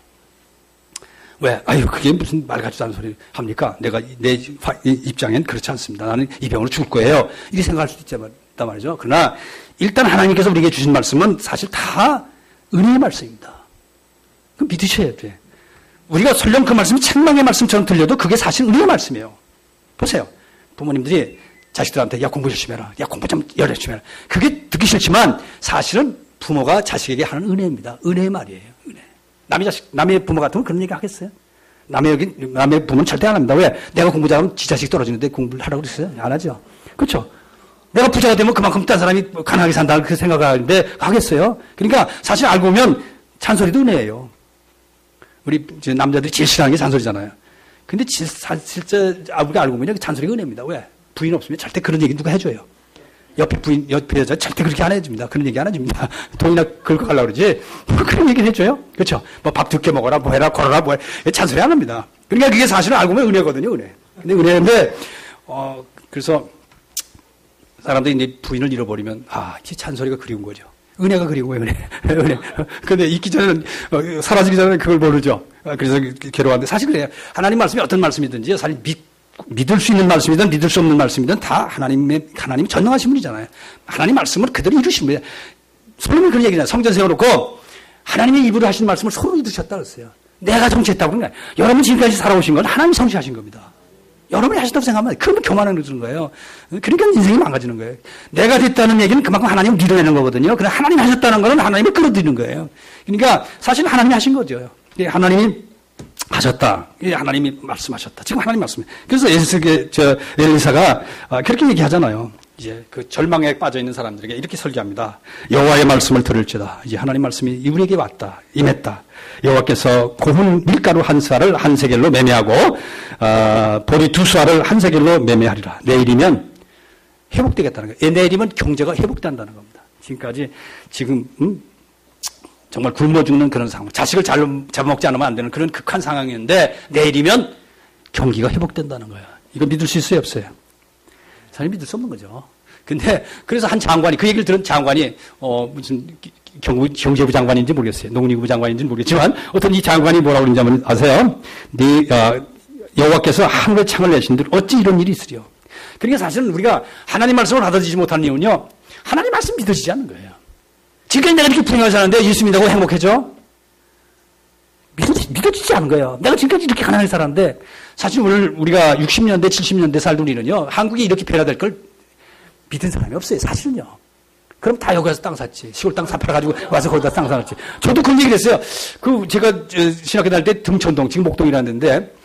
왜? 아유, 그게 무슨 말 같지도 않은 소리 합니까? 내 입장엔 그렇지 않습니다. 나는 이 병으로 죽을 거예요. 이렇게 생각할 수도 있단 말이죠. 그러나 일단 하나님께서 우리에게 주신 말씀은 사실 다 은혜의 말씀입니다. 그럼 믿으셔야 돼. 우리가 설령 그 말씀이 책망의 말씀처럼 들려도 그게 사실 은혜의 말씀이에요. 보세요. 부모님들이 자식들한테 야 공부 열심히 해라. 야 공부 좀 열심히 해라. 그게 듣기 싫지만 사실은 부모가 자식에게 하는 은혜입니다. 은혜의 말이에요. 은혜. 남의 부모 같으면 그런 얘기 하겠어요? 남의 부모는 절대 안 합니다. 왜? 내가 공부 잘하면 지 자식 떨어지는데 공부를 하라고 그랬어요? 안 하죠. 그렇죠? 내가 부자가 되면 그만큼 딴 사람이 가난하게 산다는 그 생각을 하는데 하겠어요? 그러니까 사실 알고 보면 잔소리도 은혜예요. 우리 남자들이 제일 싫어하는 게 잔소리잖아요. 근데 실제 우리가 알고 보면 잔소리가 은혜입니다. 왜? 부인 없으면 절대 그런 얘기 누가 해줘요. 옆에 여자 절대 그렇게 안 해줍니다. 그런 얘기 안 해줍니다. 돈이나 긁어 가려고 그러지. 그런 얘기를 해줘요. 그렇죠? 뭐 밥 두께 먹어라, 뭐 해라, 걸어라, 뭐 해. 잔소리 안 합니다. 그러니까 그게 사실은 알고 보면 은혜거든요, 은혜. 근데 은혜인데, 그래서 사람들이 이제 부인을 잃어버리면, 이 잔소리가 그리운 거죠. 은혜가 그리운 거예요, 은혜. 은혜. 근데 있기 전에는, 사라지기 전에는 그걸 모르죠. 그래서 괴로웠는데, 사실 그래요. 하나님 말씀이 어떤 말씀이든지, 사실 믿을 수 있는 말씀이든 믿을 수 없는 말씀이든 다 하나님이 전능하신 분이잖아요. 하나님 말씀을 그대로 이루신 분이에요. 솔로몬이 그런 얘기잖아요. 성전 세워놓고, 하나님의 입으로 하신 말씀을 서로 이루셨다 그랬어요. 내가 성취했다고 그런 거예요. 여러분 지금까지 살아오신 건 하나님이 성취하신 겁니다. 여러분이 하셨다고 생각하면 그러면 교만을 누르는 거예요. 그러니까 인생이 망가지는 거예요. 내가 됐다는 얘기는 그만큼 하나님을 밀어내는 거거든요. 그러나 하나님이 하셨다는 거는 하나님을 끌어들이는 거예요. 그러니까 사실 하나님이 하신 거죠. 하나님이 하셨다. 하나님이 말씀하셨다. 지금 하나님 말씀해. 그래서 엘리사가 그렇게 얘기하잖아요. 이제 그 절망에 빠져 있는 사람들에게 이렇게 설교합니다. 여호와의 말씀을 들을지어다. 이제 하나님 말씀이 우리에게 왔다. 임했다. 여호와께서 고운 밀가루 한 쌀을 한 세겔로 매매하고 보리 두 쌀을 한 세겔로 매매하리라. 내일이면 회복되겠다는 거예요. 내일이면 경제가 회복된다는 겁니다. 지금 정말 굶어 죽는 그런 상황. 자식을 잡아먹지 않으면 안 되는 그런 극한 상황이었는데 내일이면 경기가 회복된다는 거예요. 이거 믿을 수 있어요, 없어요? 사람이 믿을 수 없는 거죠. 근데 그래서 한 장관이 그 얘기를 들은 장관이 무슨 경제부 장관인지 모르겠어요. 농림부 장관인지 모르겠지만 어떤 이 장관이 뭐라고 그러는지 아세요? 여호와께서 하늘의 창을 내신들 어찌 이런 일이 있으리요. 그러니까 사실은 우리가 하나님 말씀을 받아들이지 못하는 이유는요. 하나님 말씀 믿어지지 않는 거예요. 지금까지 내가 이렇게 불행하게 사는데 예수 믿다고 행복해져? 믿어지지 않은 거예요. 내가 지금까지 이렇게 가난하게 살았는데 사실 오늘 우리가 60년대, 70년대 살던 우리는요. 한국이 이렇게 변화될 걸 믿은 사람이 없어요. 사실은요. 그럼 다 여기 와서 땅 샀지. 시골 땅 사팔아가지고 와서 거기다 땅 사놨지. 저도 그런 얘기를 했어요. 제가 신학교 다닐 때 등촌동, 지금 목동이라는 데인데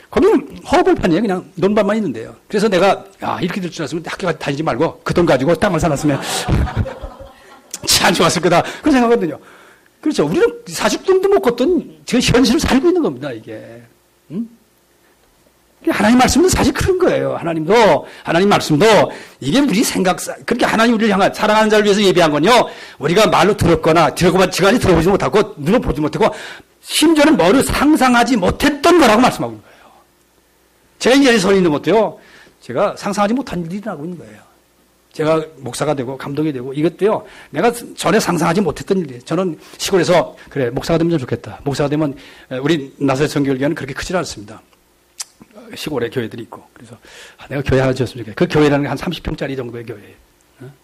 거기는 허벌판이에요. 그냥 논밭만 있는데요. 그래서 내가 이렇게 될 줄 알았으면 학교 다니지 말고 그 돈 가지고 땅을 사놨으면 참 좋았을 거다. 그런 생각하거든요. 그렇죠. 우리는 40돈도 못 걷던 지금 현실을 살고 있는 겁니다, 이게. 하나님 말씀도 사실 그런 거예요. 하나님 말씀도 이게 우리 그렇게 하나님 우리를 향한 사랑하는 자를 위해서 예비한 건요. 우리가 말로 들었거나 지금까지 들어보지 못하고 눈을 보지 못하고 심지어는 머리를 상상하지 못했던 거라고 말씀하고 있는 거예요. 제가 이제 서 있는 것도요. 제가 상상하지 못한 일이 일어나고 있는 거예요. 제가 목사가 되고 감독이 되고 이것도요. 내가 전에 상상하지 못했던 일이에요. 저는 시골에서 그래 목사가 되면 좀 좋겠다. 목사가 되면 우리 나사렛 선교회는 그렇게 크지 않습니다. 시골에 교회들이 있고 그래서 내가 교회 하나 지었으면 좋겠다. 그 교회라는 게 한 30평짜리 정도의 교회예요.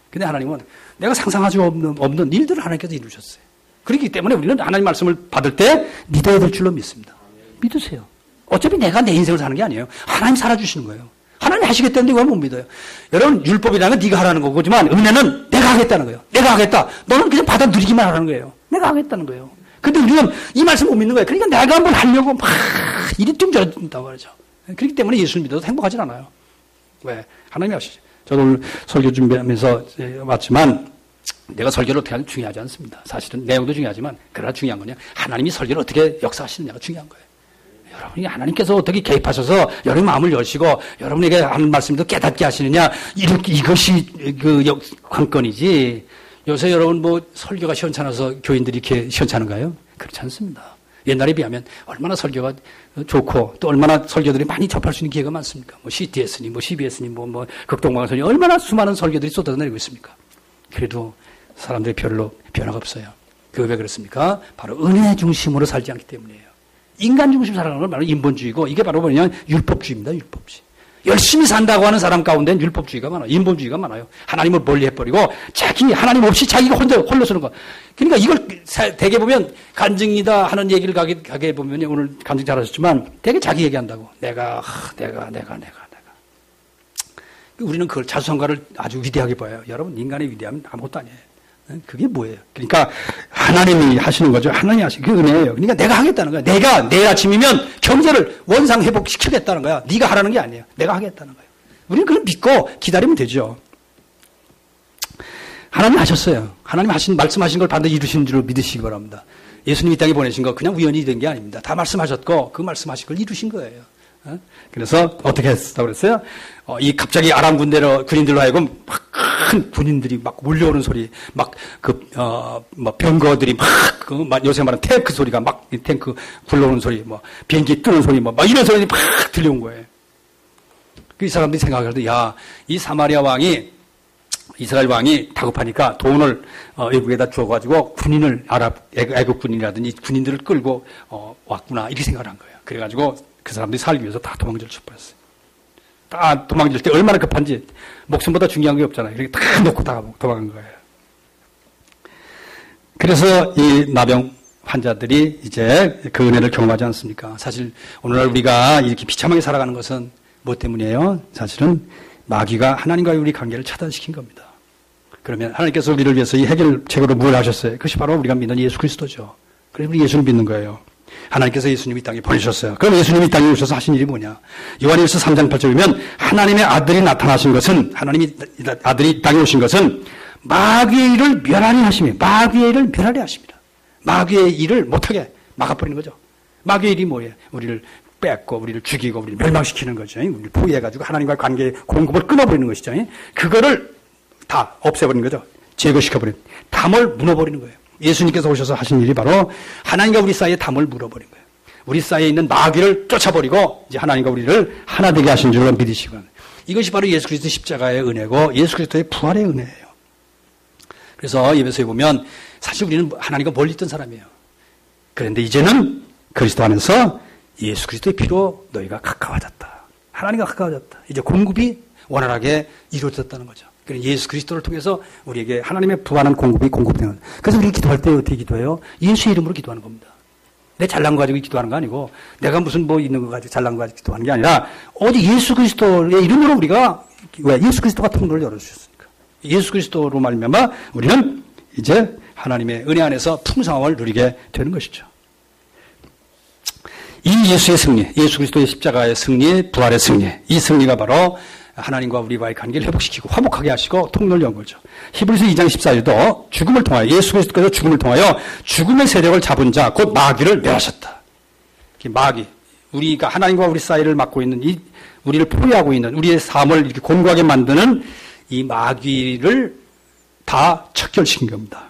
근데 하나님은 내가 상상하지 없는 일들을 하나님께서 이루셨어요. 그렇기 때문에 우리는 하나님 말씀을 받을 때 믿어야 될 줄로 믿습니다. 믿으세요. 어차피 내가 내 인생을 사는 게 아니에요. 하나님 살아주시는 거예요. 하나님 하시겠다는데 왜 못 믿어요? 여러분 율법이라는 건 네가 하라는 거지만 은혜는 내가 하겠다는 거예요. 내가 하겠다. 너는 그냥 받아 누리기만 하라는 거예요. 내가 하겠다는 거예요. 근데 우리는 이 말씀 못 믿는 거예요. 그러니까 내가 뭘 하려고 막 이리 뚱저린다고 하죠. 그렇기 때문에 예수를 믿어도 행복하진 않아요. 왜? 하나님이 하시죠. 저도 오늘 설교 준비하면서 왔지만 내가 설교를 어떻게 하는지 중요하지 않습니다. 사실은 내용도 중요하지만 그러나 중요한 건요. 하나님이 설교를 어떻게 역사하시느냐가 중요한 거예요. 여러분이 하나님께서 어떻게 개입하셔서 여러분의 마음을 여시고 여러분에게 하는 말씀도 깨닫게 하시느냐 이것이 그 관건이지. 요새 여러분 뭐 설교가 시원찮아서 교인들이 이렇게 시원찮은가요? 그렇지 않습니다. 옛날에 비하면 얼마나 설교가 좋고 또 얼마나 설교들이 많이 접할 수 있는 기회가 많습니까? 뭐 CTS니 뭐 CBS니 뭐 극동방송이 얼마나 수많은 설교들이 쏟아내리고 있습니까? 그래도 사람들이 별로 변화가 없어요. 그게 왜 그렇습니까? 바로 은혜 중심으로 살지 않기 때문이에요. 인간 중심 살아가는 건 바로 인본주의고 이게 바로 뭐냐면 율법주의입니다. 율법주의. 열심히 산다고 하는 사람 가운데는 율법주의가 많아요. 인본주의가 많아요. 하나님을 멀리해버리고 하나님 없이 자기가 홀로 서는 거. 그러니까 이걸 대개 보면 간증이다 하는 얘기를 가게 보면 오늘 간증 잘하셨지만 되게 자기 얘기한다고. 내가. 우리는 그걸 자수성가를 아주 위대하게 봐요. 여러분, 인간의 위대함은 아무것도 아니에요. 그게 뭐예요? 그러니까 하나님이 하시는 거죠. 하나님이 하시는 게 은혜예요. 그러니까 내가 하겠다는 거야. 내가 내일 아침이면 경제를 원상 회복시키겠다는 거야. 네가 하라는 게 아니에요. 내가 하겠다는 거예요. 우리는 그걸 믿고 기다리면 되죠. 하나님 하셨어요. 하나님 말씀하신 걸 반드시 이루시는 줄로 믿으시기 바랍니다. 예수님 이 땅에 보내신 거 그냥 우연히 된 게 아닙니다. 다 말씀하셨고 그 말씀하신 걸 이루신 거예요. 그래서 어떻게 했다고 그랬어요? 이 갑자기 아람 군인들로 하여금 막 큰 군인들이 막 몰려오는 소리, 막 병거들이 막 요새 말하는 탱크 소리가 막 탱크 굴러오는 소리, 비행기 뜨는 소리, 막 이런 소리 막 들려온 거예요. 이 사람들이 생각할 때, 야, 이 사마리아 왕이 이스라엘 왕이 다급하니까 돈을 외국에다 줘가지고 군인을 애국 군인이라든지 군인들을 끌고 왔구나 이렇게 생각을 한 거예요. 그래가지고 그 사람들이 살기 위해서 다 도망질 뻔했어요. 다 도망질 때 얼마나 급한지 목숨보다 중요한 게 없잖아요. 이렇게 다 놓고 다 도망간 거예요. 그래서 이 나병 환자들이 이제 그 은혜를 경험하지 않습니까? 사실 오늘날 우리가 이렇게 비참하게 살아가는 것은 뭐 때문이에요? 사실은 마귀가 하나님과의 우리 관계를 차단시킨 겁니다. 그러면 하나님께서 우리를 위해서 이 해결책으로 뭘 하셨어요? 그것이 바로 우리가 믿는 예수 그리스도죠. 그래서 우리 예수를 믿는 거예요. 하나님께서 예수님이 이 땅에 보내셨어요. 그럼 예수님이 이 땅에 오셔서 하신 일이 뭐냐? 요한일서 3장 8절 보면 하나님의 아들이 나타나신 것은, 하나님이 아들이 이 땅에 오신 것은 마귀의 일을 멸하리 하심이에요. 마귀의 일을 멸하리 하십니다. 마귀의 일을 못하게 막아버리는 거죠. 마귀의 일이 뭐예요? 우리를 뺏고 우리를 죽이고 우리를 멸망시키는 거죠. 우리를 포위해가지고 하나님과의 관계의 공급을 끊어버리는 것이죠. 그거를 다 없애버리는 거죠. 제거시켜버리는, 담을 무너버리는 거예요. 예수님께서 오셔서 하신 일이 바로 하나님과 우리 사이에 담을 물어버린 거예요. 우리 사이에 있는 마귀를 쫓아버리고 이제 하나님과 우리를 하나 되게 하신 줄로 믿으시고, 이것이 바로 예수 그리스도 십자가의 은혜고 예수 그리스도의 부활의 은혜예요. 그래서 예배소에 보면 사실 우리는 하나님과 멀리 있던 사람이에요. 그런데 이제는 그리스도 안에서 예수 그리스도의 피로 너희가 가까워졌다. 하나님과 가까워졌다. 이제 공급이 원활하게 이루어졌다는 거죠. 그러니까 예수 그리스도를 통해서 우리에게 하나님의 부활한 공급이 공급되는. 그래서 우리 기도할 때 어떻게 기도해요? 예수의 이름으로 기도하는 겁니다. 내 잘난 거 가지고 기도하는 거 아니고, 내가 무슨 있는 거 가지고 잘난 거 가지고 기도하는 게 아니라, 어디 예수 그리스도의 이름으로 우리가, 왜? 예수 그리스도가 통로를 열어주셨으니까. 예수 그리스도로 말미암아 우리는 이제 하나님의 은혜 안에서 풍성함을 누리게 되는 것이죠. 이 예수의 승리, 예수 그리스도의 십자가의 승리, 부활의 승리, 이 승리가 바로 하나님과 우리와의 관계를 회복시키고 화목하게 하시고 통로를 연 거죠. 히브리서 2장 14절도 죽음을 통하여, 예수 그리스도께서 죽음을 통하여 죽음의 세력을 잡은 자, 곧 마귀를 멸하셨다. 마귀, 우리가 하나님과 우리 사이를 막고 있는, 우리를 포위하고 있는, 우리의 삶을 이렇게 곤고하게 만드는 이 마귀를 다 척결시킨 겁니다.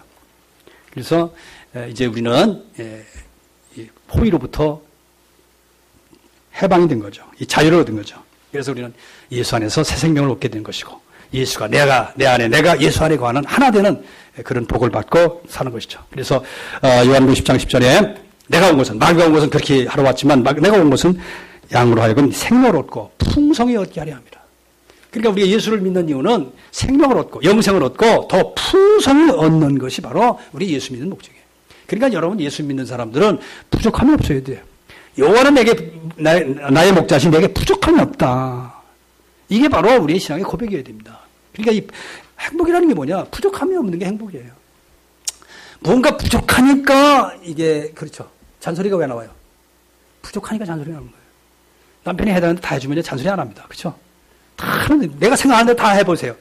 그래서 이제 우리는 포위로부터 해방이 된 거죠. 이 자유를 얻은 거죠. 그래서 우리는 예수 안에서 새 생명을 얻게 된 것이고, 예수가 내 안에, 내가 예수 안에 거하는 하나 되는 그런 복을 받고 사는 것이죠. 그래서 요한복음 10장 10절에 내가 온 것은, 마귀가 온 것은 그렇게 하러 왔지만 내가 온 것은 양으로 하여금 생명을 얻고 풍성히 얻게 하려 합니다. 그러니까 우리가 예수를 믿는 이유는 생명을 얻고 영생을 얻고 더 풍성히 얻는 것이 바로 우리 예수 믿는 목적이에요. 그러니까 여러분, 예수 믿는 사람들은 부족함이 없어야 돼요. 여호와는 내게 나의 목자신 내게 부족함이 없다. 이게 바로 우리의 신앙의 고백이어야 됩니다. 그러니까 이 행복이라는 게 뭐냐? 부족함이 없는 게 행복이에요. 뭔가 부족하니까 이게 그렇죠. 잔소리가 왜 나와요? 부족하니까 잔소리가 나오는 거예요. 남편이 해달라는데 다 해주면 잔소리 안 합니다. 그렇죠? 다 하는데, 내가 생각하는 대로 다 해보세요.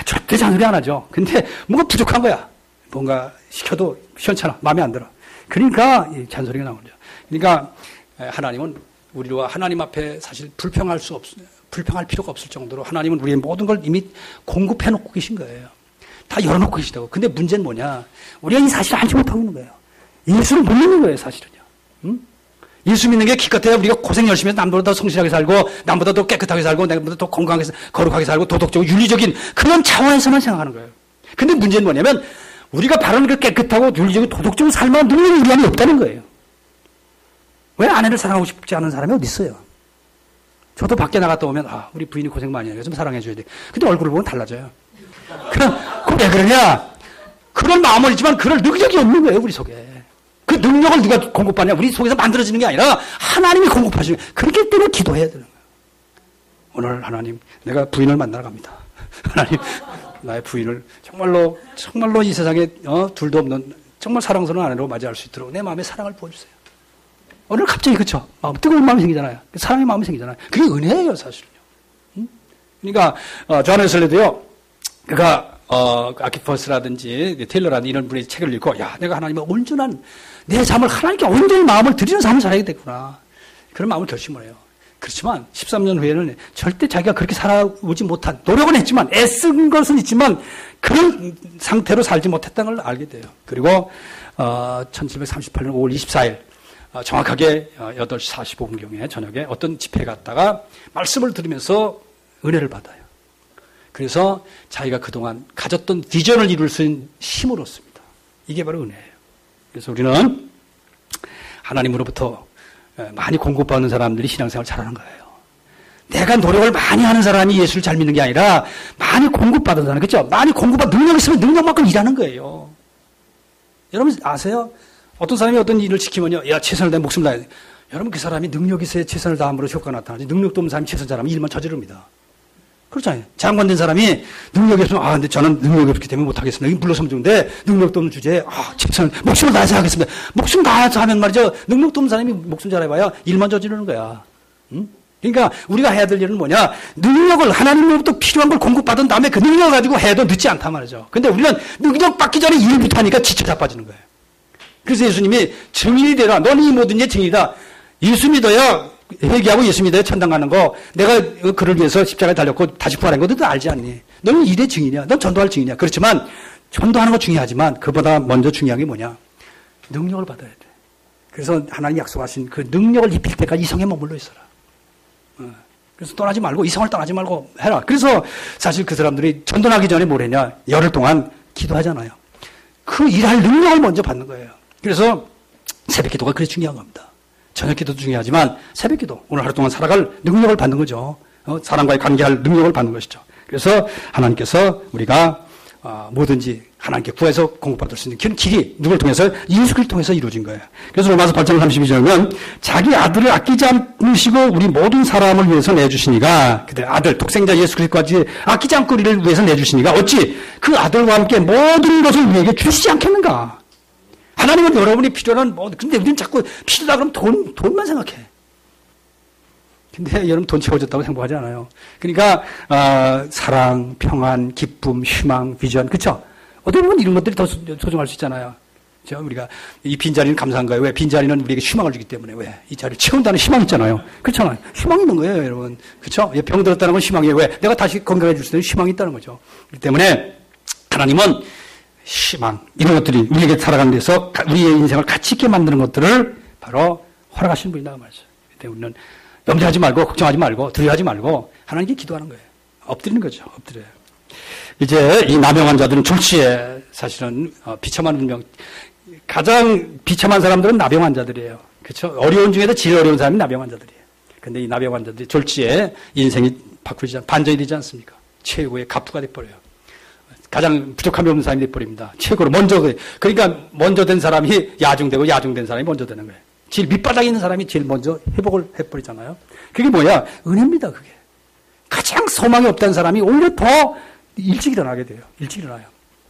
절대 잔소리 안 하죠. 근데 뭔가 부족한 거야. 뭔가 시켜도 시원찮아. 마음에 안 들어. 그러니까 이 잔소리가 나오죠. 그러니까 하나님은 우리와 하나님 앞에 사실 불평할 필요가 없을 정도로 하나님은 우리의 모든 걸 이미 공급해 놓고 계신 거예요. 다 열어놓고 계시다고. 근데 문제는 뭐냐? 우리가 이 사실을 알지 못하고 있는 거예요. 예수를 못 믿는 거예요, 사실은요. 응? 예수 믿는 게 기껏해야 우리가 고생 열심히 해서 남보다 더 성실하게 살고, 남보다 더 깨끗하게 살고, 남보다 더 건강하게, 거룩하게 살고, 도덕적으로 윤리적인 그런 차원에서만 생각하는 거예요. 근데 문제는 뭐냐면, 우리가 바로 그 깨끗하고 윤리적이고 도덕적으로 살만한 능력이 우리 안에 없다는 거예요. 왜 아내를 사랑하고 싶지 않은 사람이 어디 있어요? 저도 밖에 나갔다 오면, 우리 부인이 고생 많이 해요. 좀 사랑해줘야 돼. 근데 얼굴을 보면 달라져요. 그럼, 왜 그러냐? 그런 마음은 있지만 그럴 능력이 없는 거예요, 우리 속에. 그 능력을 누가 공급하냐? 우리 속에서 만들어지는 게 아니라 하나님이 공급하시는 거예요. 그렇기 때문에 기도해야 되는 거예요. 오늘 하나님, 내가 부인을 만나러 갑니다. 하나님, 나의 부인을 정말로 이 세상에 둘도 없는 정말 사랑스러운 아내로 맞이할 수 있도록 내 마음에 사랑을 부어주세요. 오늘 갑자기 그쵸? 뜨거운 마음이 생기잖아요. 사랑의 마음이 생기잖아요. 그게 은혜예요, 사실은요. 그러니까 존 웨슬리도요. 그가 아키퍼스라든지 테일러라든지 이런 분의 책을 읽고 야, 내가 하나님의 온전한 내 삶을 하나님께 온전히 마음을 드리는 삶을 살아야 되겠구나. 그런 마음을 결심을 해요. 그렇지만 13년 후에는 절대 자기가 그렇게 살아오지 못한, 노력은 했지만 애쓴 것은 있지만 그런 상태로 살지 못했다는 걸 알게 돼요. 그리고 1738년 5월 24일 정확하게 8시 45분경에 저녁에 어떤 집회에 갔다가 말씀을 들으면서 은혜를 받아요. 그래서 자기가 그동안 가졌던 비전을 이룰 수 있는 힘을 얻습니다. 이게 바로 은혜예요. 그래서 우리는 하나님으로부터 많이 공급받는 사람들이 신앙생활을 잘하는 거예요. 내가 노력을 많이 하는 사람이 예수를 잘 믿는 게 아니라 많이 공급받은 사람, 그렇죠? 많이 공급받은 능력이 있으면 능력만큼 일하는 거예요. 여러분 아세요? 어떤 사람이 어떤 일을 시키면요, 야, 최선을 다해 목숨을 다해야 돼. 여러분 그 사람이 능력이 있어야 최선을 다함으로 효과가 나타나지, 능력도 없는 사람이 최선을 다하면 일만 저지릅니다. 그렇잖아요. 장관된 사람이 능력이 없으면, 근데 저는 능력이 없기 때문에 못하겠습니다. 여기 물러서면 좋은데, 능력도 없는 주제에, 최선을, 목숨을 다해서 하겠습니다. 목숨 다해서 하면 말이죠. 능력도 없는 사람이 목숨 잘해봐야 일만 저지르는 거야. 응? 그러니까 우리가 해야 될 일은 뭐냐? 능력을 하나님으로부터 필요한 걸 공급받은 다음에 그 능력을 가지고 해도 늦지 않단 말이죠. 근데 우리는 능력 받기 전에 일부터 하니까 지쳐 자빠지는 거예요. 그래서 예수님이 증인이 되라. 너는 이 모든 게 증인이다. 예수 믿어야 회개하고 예수 믿어야 천당 가는 거, 내가 그를 위해서 십자가에 달렸고 다시 부활한 것도 너 알지 않니? 너는 일의 증인이야. 넌 전도할 증인이야. 그렇지만 전도하는 거 중요하지만 그보다 먼저 중요한 게 뭐냐? 능력을 받아야 돼. 그래서 하나님 약속하신 그 능력을 입힐 때까지 이성에 머물러 있어라. 그래서 떠나지 말고, 이성을 떠나지 말고 해라. 그래서 사실 그 사람들이 전도하기 전에 뭘 했냐? 열흘 동안 기도하잖아요. 그 일할 능력을 먼저 받는 거예요. 그래서 새벽 기도가 그래 중요한 겁니다. 저녁 기도도 중요하지만 새벽 기도, 오늘 하루 동안 살아갈 능력을 받는 거죠. 사람과의 관계할 능력을 받는 것이죠. 그래서 하나님께서 우리가 뭐든지 하나님께 구해서 공급받을 수 있는 그런 길이 누굴 통해서? 예수 그리스도를 통해서 이루어진 거예요. 그래서 로마서 8장 32절은 자기 아들을 아끼지 않으시고 우리 모든 사람을 위해서 내주시니가, 그때 아들 독생자 예수 그리스도까지 아끼지 않고 우리를 위해서 내주시니가 어찌 그 아들과 함께 모든 것을 우리에게 주시지 않겠는가? 하나님은 여러분이 필요한 근데 우리는 자꾸 필요하다 그러면 돈만 생각해. 근데 여러분 돈 채워줬다고 행복하지 않아요. 그러니까 사랑, 평안, 기쁨, 희망, 비전, 그렇죠? 어떻게 보면 이런 것들이 더 소중할 수 있잖아요. 우리가 이 빈자리는 감사한 거예요. 왜? 빈자리는 우리에게 희망을 주기 때문에. 왜? 이 자리를 채운다는 희망 있잖아요. 그렇잖아요. 희망이 있는 거예요, 여러분. 그렇죠? 병 들었다는 건 희망이에요. 왜? 내가 다시 건강해질 수 있는 희망이 있다는 거죠. 그렇기 때문에 하나님은 희망, 이런 것들이 우리에게 살아가는 데서 우리의 인생을 가치 있게 만드는 것들을 바로 허락하신 분이다 말이죠. 그때 우리는 염려하지 말고, 걱정하지 말고, 두려워하지 말고 하나님께 기도하는 거예요. 엎드리는 거죠. 엎드려요. 이제 이 나병 환자들은 졸지에 사실은 비참한 운명, 가장 비참한 사람들은 나병 환자들이에요. 그렇죠? 어려운 중에도 제일 어려운 사람이 나병 환자들이에요. 근데 이 나병 환자들이 졸지에 인생이 반전이 되지 않습니까? 최고의 가프가 돼버려요. 가장 부족함이 없는 사람이 돼버립니다. 최고로 그러니까 먼저 된 사람이 야중되고 야중된 사람이 먼저 되는 거예요. 제일 밑바닥에 있는 사람이 제일 먼저 회복을 해버리잖아요. 그게 뭐야? 은혜입니다, 그게. 가장 소망이 없다는 사람이 오히려 더 일찍 일어나게 돼요. 일찍 일어나요.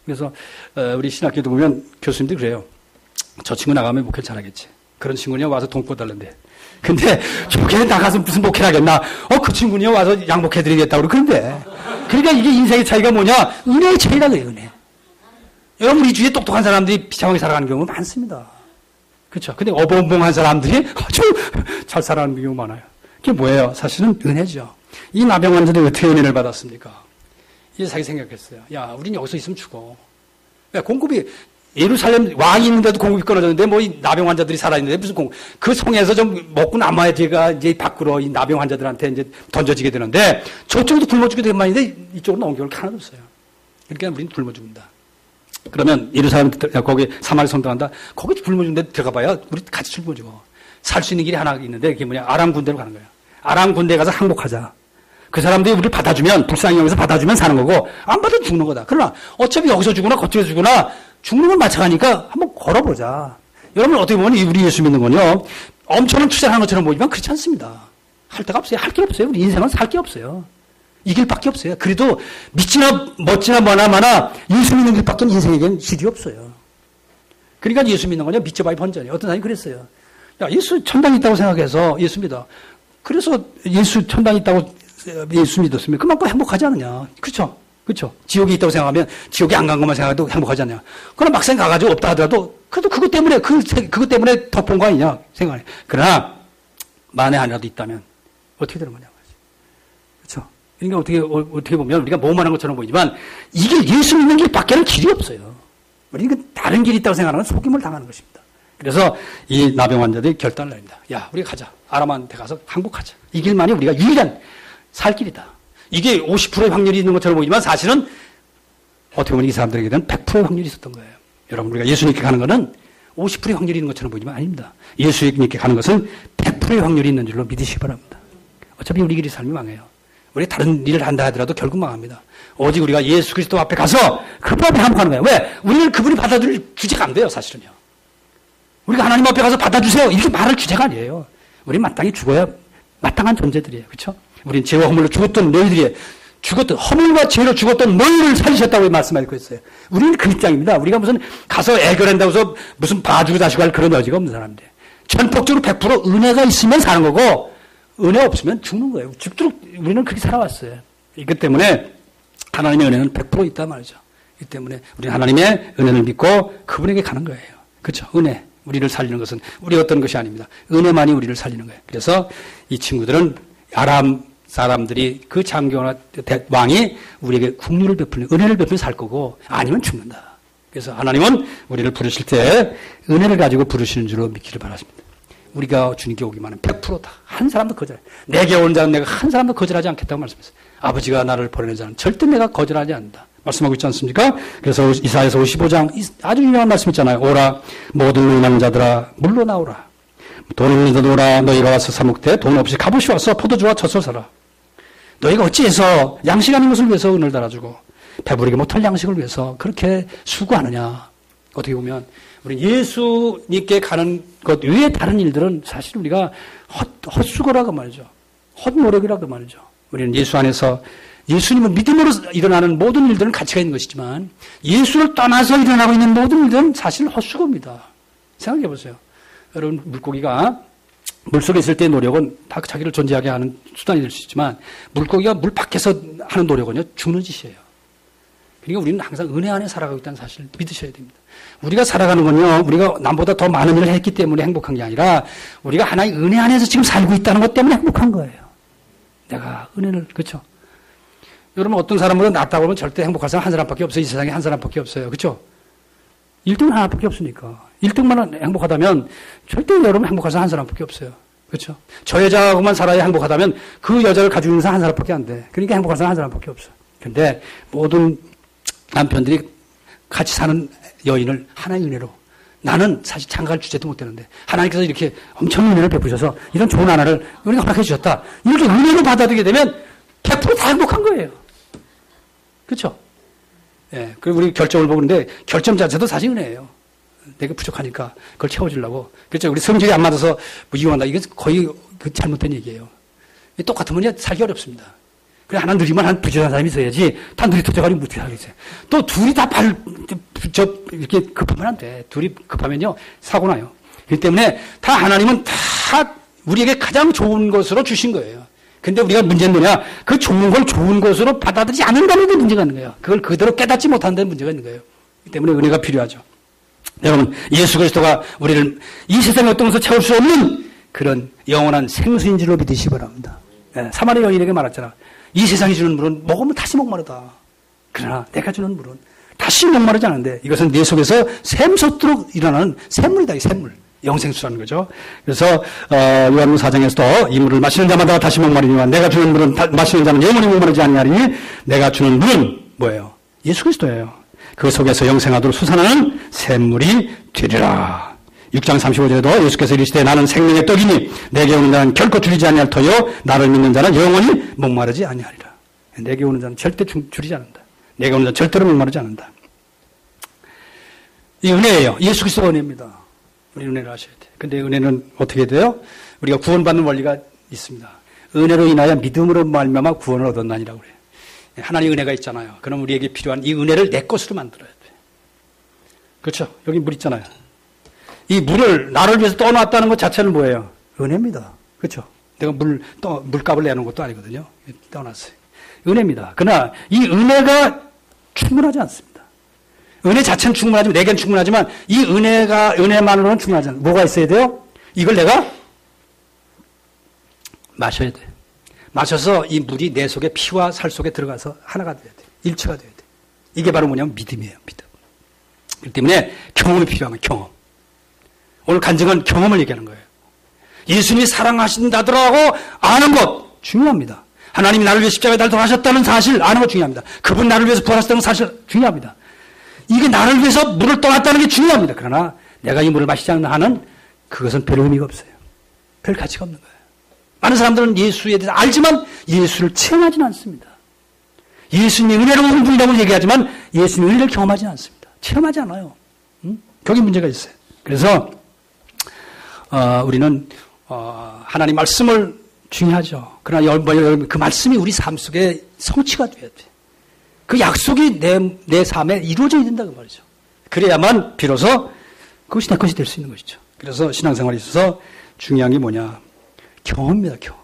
그래서 우리 신학교도 보면 교수님들이 그래요. 저 친구 나가면 목회 잘하겠지. 그런 친구는 와서 돈 꿔달란대. 근데 목회 나가서 무슨 목회를 하겠나? 그 친구는 와서 양복해드리겠다고 그러는데. 그러니까 이게 인생의 차이가 뭐냐? 은혜의 차이다 그래요, 은혜. 여러분, 우리 주위에 똑똑한 사람들이 비참하게 살아가는 경우가 많습니다. 그렇죠? 근데 어벙벙한 사람들이 아주 잘 살아가는 경우가 많아요. 그게 뭐예요? 사실은 은혜죠. 이 나병 환자들이 어떻게 은혜를 받았습니까? 이제 자기 생각했어요. 야, 우린 여기서 있으면 죽어. 야, 공급이, 예루살렘 왕이 있는데도 공급이 끊어졌는데, 이 나병 환자들이 살아있는데, 무슨 그 성에서 좀 먹고 남아야 제가 이제 밖으로 이 나병 환자들한테 이제 던져지게 되는데, 저쪽도 굶어 죽게 된 말인데, 이쪽으로 넘겨올 게 하나도 없어요. 그러니까 우리는 굶어 죽는다. 그러면 예루살렘, 거기 사마리 선동한다. 거기 굶어 죽는 데 들어가 봐야 우리 같이 굶어 죽어. 살 수 있는 길이 하나 있는데, 그게 뭐냐? 아람 군대로 가는 거예요. 아람 군대에 가서 항복하자. 그 사람들이 우리를 받아주면, 불쌍히 여기서 받아주면 사는 거고, 안 받아도 죽는 거다. 그러나, 어차피 여기서 죽거나, 겉에서 죽거나, 죽는 건 마찬가지니까 한번 걸어보자. 여러분, 어떻게 보면 우리 예수 믿는 건요, 엄청난 투자를 하는 것처럼 보이지만 그렇지 않습니다. 할 데가 없어요. 할 게 없어요. 우리 인생은 살 게 없어요. 이 길밖에 없어요. 그래도 믿지나 멋지나 뭐나 예수 믿는 길밖에 인생에겐 길이 없어요. 그러니까 예수 믿는 거냐 믿지 마이 번전이에요. 어떤 사람이 그랬어요. 야, 예수 천당이 있다고 생각해서 예수 믿어. 그래서 예수 천당이 있다고 예수 믿었으면 그만큼 행복하지 않느냐. 그렇죠? 그렇죠? 지옥이 있다고 생각하면 지옥에 안 간 것만 생각해도 행복하지 않냐. 그러나 막상 가가지고 없다 하더라도 그래도 그것 때문에 그것 때문에 덕본 거 아니냐 생각해. 그러나 만에 하나라도 있다면 어떻게 되는 거냐. 그렇죠? 그러니까 어떻게 보면 우리가 모험하는 것처럼 보이지만 이게 예수 믿는 길밖에는 길이 없어요. 우리는 다른 길이 있다고 생각하는 속임을 당하는 것입니다. 그래서 이 나병 환자들이 결단을 내립니다. 야, 우리가 가자. 아람한테 가서 항복하자. 이 길만이 우리가 유일한 살 길이다. 이게 50%의 확률이 있는 것처럼 보이지만 사실은 어떻게 보면 이 사람들에게는 100%의 확률이 있었던 거예요. 여러분, 우리가 예수님께 가는 것은 50%의 확률이 있는 것처럼 보이지만 아닙니다. 예수님께 가는 것은 100%의 확률이 있는 줄로 믿으시기 바랍니다. 어차피 우리 길이 삶이 망해요. 우리 다른 일을 한다 하더라도 결국 망합니다. 오직 우리가 예수 그리스도 앞에 가서 그분 앞에 항복하는 거예요. 왜? 우리는 그분이 받아줄 주제가 안 돼요, 사실은요. 우리가 하나님 앞에 가서 받아주세요. 이렇게 말할 주제가 아니에요. 우리는 마땅히 죽어야 마땅한 존재들이에요. 그렇죠? 우린 죄와 허물로 죽었던 너희들이 허물과 죄로 죽었던 너희를 살리셨다고 말씀하고 있어요. 우리는 그 입장입니다. 우리가 무슨 가서 애결한다고 해서 무슨 봐주고 자시고 할 그런 여지가 없는 사람들. 전폭적으로 100% 은혜가 있으면 사는 거고 은혜 없으면 죽는 거예요. 죽도록 우리는 그렇게 살아왔어요. 이것 때문에 하나님의 은혜는 100% 있단 말이죠. 이 때문에 우리는 하나님의 은혜를 믿고 그분에게 가는 거예요. 그렇죠? 은혜. 우리를 살리는 것은 우리 어떤 것이 아닙니다. 은혜만이 우리를 살리는 거예요. 그래서 이 친구들은 아람 사람들이 그 장교나 왕이 우리에게 국류를 베풀는 은혜를 베풀면 살 거고 아니면 죽는다. 그래서 하나님은 우리를 부르실 때 은혜를 가지고 부르시는 줄로 믿기를 바랍니다. 우리가 주님께 오기만 하면 100%다. 한 사람도 거절. 내게 온 자는 내가 한 사람도 거절하지 않겠다고 말씀했어요. 아버지가 나를 보내는 자는 절대 내가 거절하지 않는다. 말씀하고 있지 않습니까? 그래서 이사야서 55장 아주 유명한 말씀 있잖아요. 오라 모든 의망 자들아 물러나오라. 돈 있는 자들 오라 너희가 와서 사목되 돈 없이 값없이 와서 포도주와 젖을 사라. 너희가 어찌해서 양식 아닌 것을 위해서 은을 달아주고 배부르게 못할 양식을 위해서 그렇게 수고하느냐. 어떻게 보면 우리 예수님께 가는 것 외에 다른 일들은 사실 우리가 헛수고라고 말이죠. 헛노력이라고 말이죠. 우리는 예수 안에서 예수님을 믿음으로 일어나는 모든 일들은 가치가 있는 것이지만 예수를 떠나서 일어나고 있는 모든 일들은 사실 헛수고입니다. 생각해 보세요. 여러분 물고기가 물속에 있을 때의 노력은 다 자기를 존재하게 하는 수단이 될 수 있지만 물고기가 물 밖에서 하는 노력은요 죽는 짓이에요. 그러니까 우리는 항상 은혜 안에 살아가고 있다는 사실을 믿으셔야 됩니다. 우리가 살아가는 건요 우리가 남보다 더 많은 일을 했기 때문에 행복한 게 아니라 우리가 하나의 은혜 안에서 지금 살고 있다는 것 때문에 행복한 거예요. 내가 은혜를 그렇죠. 여러분 어떤 사람으로 낫다고 하면 절대 행복할 사람 한 사람밖에 없어요. 이 세상에 한 사람밖에 없어요. 그렇죠? 1등은 하나밖에 없으니까. 1등만 행복하다면 절대 여러분 행복할 사람 한 사람밖에 없어요. 그렇죠? 저 여자하고만 살아야 행복하다면 그 여자를 가지고 있는 사람 한 사람밖에 안 돼. 그러니까 행복할 사람 한 사람밖에 없어. 그런데 모든 남편들이 같이 사는 여인을 하나의 은혜로 나는 사실 장가갈 주제도 못 되는데 하나님께서 이렇게 엄청 은혜를 베푸셔서 이런 좋은 하나를 우리가 허락해 주셨다. 이렇게 은혜로 받아들이게 되면 100% 다 행복한 거예요. 그렇죠? 예, 그리고 우리 결점을 보는데 결점 자체도 사실 은혜예요. 내가 부족하니까 그걸 채워주려고. 그렇죠? 우리 성질이 안 맞아서 뭐 이혼한다. 이게 거의 그 잘못된 얘기예요. 똑같으면 살기 어렵습니다. 그래 하나 느리면 한 부지런한 사람이 있어야지. 다 느리 터져가지고 못해 살겠어요. 또 둘이 다 이렇게 급하면 안 돼. 둘이 급하면요 사고 나요. 그렇기 때문에 다 하나님은 다 우리에게 가장 좋은 것으로 주신 거예요. 근데 우리가 문제는 뭐냐? 그 좋은 걸 좋은 것으로 받아들이지 않는다는 데 문제가 있는 거예요. 그걸 그대로 깨닫지 못하는 데 문제가 있는 거예요. 그렇기 때문에 은혜가 필요하죠. 여러분, 예수 그리스도가 우리를 이 세상의 어떤 것을 채울 수 없는 그런 영원한 생수인 줄로 믿으시기 바랍니다. 네, 사마리아 여인에게 말했잖아. 이 세상이 주는 물은 먹으면 다시 목마르다. 그러나 내가 주는 물은 다시 목마르지 않은데 이것은 내 속에서 샘솟도록 일어나는 샘물이다. 이 샘물. 영생수라는 거죠. 그래서 요한복음 4장에서도 이 물을 마시는 자마다 다시 목마르니와 내가 주는 물은 마시는 자는 영원히 목마르지 아니하리니 내가 주는 물은 뭐예요? 예수 그리스도예요. 그 속에서 영생하도록 솟아나는 샘물이 되리라. 6장 35절에도 예수께서 이르시되 나는 생명의 떡이니 내게 오는 자는 결코 줄이지 아니할 터요 나를 믿는 자는 영원히 목마르지 아니하리라. 내게 오는 자는 절대 줄이지 않는다. 내게 오는 자는 절대로 목마르지 않는다. 이 은혜예요. 예수 그리스도가 은혜입니다. 우리 은혜를 아셔야 돼요. 근데 은혜는 어떻게 돼요? 우리가 구원받는 원리가 있습니다. 은혜로 인하여 믿음으로 말미암아 구원을 얻었나니라고 그래요. 하나님의 은혜가 있잖아요. 그럼 우리에게 필요한 이 은혜를 내 것으로 만들어야 돼. 그렇죠? 여기 물 있잖아요. 이 물을 나를 위해서 떠놨다는 것 자체는 뭐예요? 은혜입니다. 그렇죠? 내가 물값을 내는 것도 아니거든요. 떠났어요. 은혜입니다. 그러나 이 은혜가 충분하지 않습니다. 은혜 자체는 충분하지만, 내게는 충분하지만 이 은혜만으로는 충분하지 않아요. 뭐가 있어야 돼요? 이걸 내가 마셔야 돼. 마셔서 이 물이 내 속에 피와 살 속에 들어가서 하나가 돼야 돼. 일체가 돼야 돼. 이게 바로 뭐냐면 믿음이에요. 믿음. 그렇기 때문에 경험이 필요한 거예요. 경험. 오늘 간증은 경험을 얘기하는 거예요. 예수님이 사랑하신다더라고 아는 것 중요합니다. 하나님이 나를 위해 십자가에 달도하셨다는 사실 아는 것 중요합니다. 그분 나를 위해서 부활하셨다는 사실 중요합니다. 이게 나를 위해서 물을 떠났다는 게 중요합니다. 그러나 내가 이 물을 마시지 않는 한은 그것은 별 의미가 없어요. 별 가치가 없는 거예요. 많은 사람들은 예수에 대해서 알지만 예수를 체험하지는 않습니다. 예수님이 은혜로운 분이라고 얘기하지만 예수님의 은혜를 경험하지는 않습니다. 체험하지 않아요. 거기 문제가 있어요. 그래서 우리는 하나님 말씀을 중요하죠. 그러나 그 말씀이 우리 삶 속에 성취가 돼야 돼. 그 약속이 내 삶에 이루어져야 된다고 말이죠. 그래야만 비로소 그것이 내 것이 될 수 있는 것이죠. 그래서 신앙생활에 있어서 중요한 게 뭐냐? 경험입니다. 경험.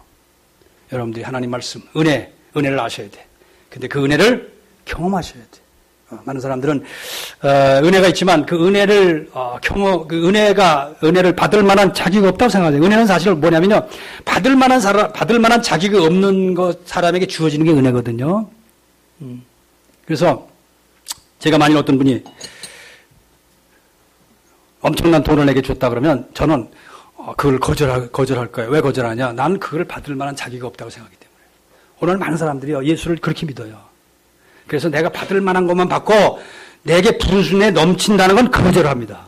여러분들이 하나님 말씀, 은혜를 아셔야 돼. 근데 그 은혜를 경험하셔야 돼. 많은 사람들은 은혜가 있지만 그 은혜를 은혜를 받을 만한 자격이 없다고 생각해요. 은혜는 사실 뭐냐면요, 받을 만한 자격이 없는 것 사람에게 주어지는 게 은혜거든요. 그래서 제가 만일 어떤 분이 엄청난 돈을 내게 줬다 그러면 저는 그걸 거절할 거예요. 왜 거절하냐? 나는 그걸 받을 만한 자격이 없다고 생각하기 때문에. 오늘 많은 사람들이요, 예수를 그렇게 믿어요. 그래서 내가 받을 만한 것만 받고 내게 부르심에 넘친다는 건 거절합니다.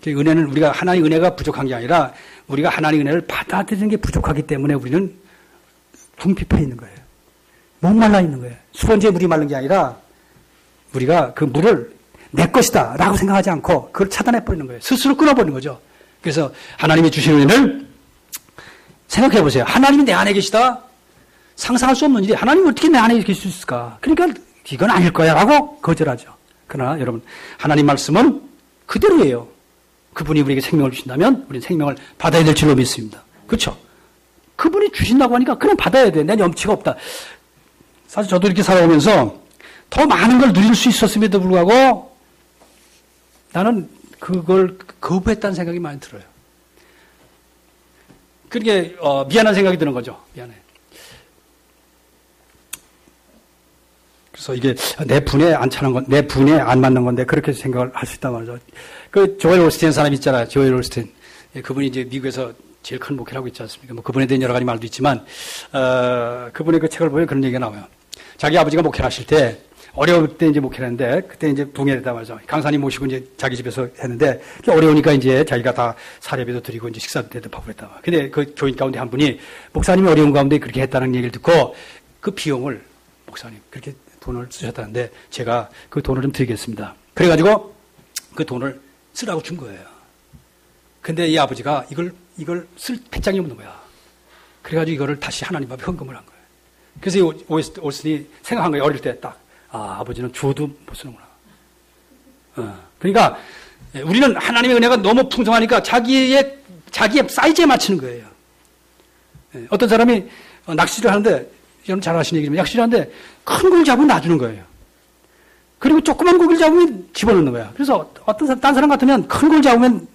은혜는 우리가 하나님의 은혜가 부족한 게 아니라 우리가 하나님의 은혜를 받아들이는 게 부족하기 때문에 우리는 궁핍해 있는 거예요. 목말라 있는 거예요. 수건지에 물이 마른 게 아니라 우리가 그 물을 내 것이다 라고 생각하지 않고 그걸 차단해버리는 거예요. 스스로 끊어버리는 거죠. 그래서 하나님이 주시는 은혜를 생각해 보세요. 하나님이 내 안에 계시다? 상상할 수 없는 일이 하나님이 어떻게 내 안에 계실 수 있을까? 그러니까 이건 아닐 거야 라고 거절하죠. 그러나 여러분, 하나님 말씀은 그대로예요. 그분이 우리에게 생명을 주신다면 우리는 생명을 받아야 될 줄로 믿습니다. 그렇죠? 그분이 주신다고 하니까 그냥 받아야 돼. 내 염치가 없다. 사실 저도 이렇게 살아오면서 더 많은 걸 누릴 수 있었음에도 불구하고 나는 그걸 거부했다는 생각이 많이 들어요. 그렇게 미안한 생각이 드는 거죠. 미안해. 그래서 이게 내 분에 안 차는 건, 내 분에 안 맞는 건데 그렇게 생각을 할 수 있단 말이죠. 그 조엘 올스틴 사람 있잖아요. 조엘 올스틴. 그분이 이제 미국에서 제일 큰 목회를 하고 있지 않습니까? 뭐 그분에 대한 여러 가지 말도 있지만 그분의 그 책을 보면 그런 얘기가 나와요. 자기 아버지가 목회를 하실 때 어려울 때 이제 목회를 했는데 그때 이제 붕괴됐다 말이죠. 강사님 모시고 이제 자기 집에서 했는데 어려우니까 이제 자기가 다 사례비도 드리고 이제 식사도 대접하고 그랬다. 근데 그 교인 가운데 한 분이 목사님이 어려운 가운데 그렇게 했다는 얘기를 듣고 그 비용을 목사님 그렇게 돈을 쓰셨다는데 제가 그 돈을 좀 드리겠습니다. 그래가지고 그 돈을 쓰라고 준 거예요. 근데 이 아버지가 이걸 쓸 배짱이 없는 거야. 그래가지고 이거를 다시 하나님 앞에 헌금을 한 거예요. 그래서 이 올슨이 생각한 거예요. 어릴 때 딱. 아버지는 줘도 못 쓰는구나. 그러니까 우리는 하나님의 은혜가 너무 풍성하니까 자기의 사이즈에 맞추는 거예요. 어떤 사람이 낚시를 하는데, 여러분 잘 아시는 얘기지만 낚시를 하는데 큰 고기를 잡으면 놔주는 거예요. 그리고 조그만 고기를 잡으면 집어넣는 거야. 그래서 딴 사람 같으면 큰 걸 잡으면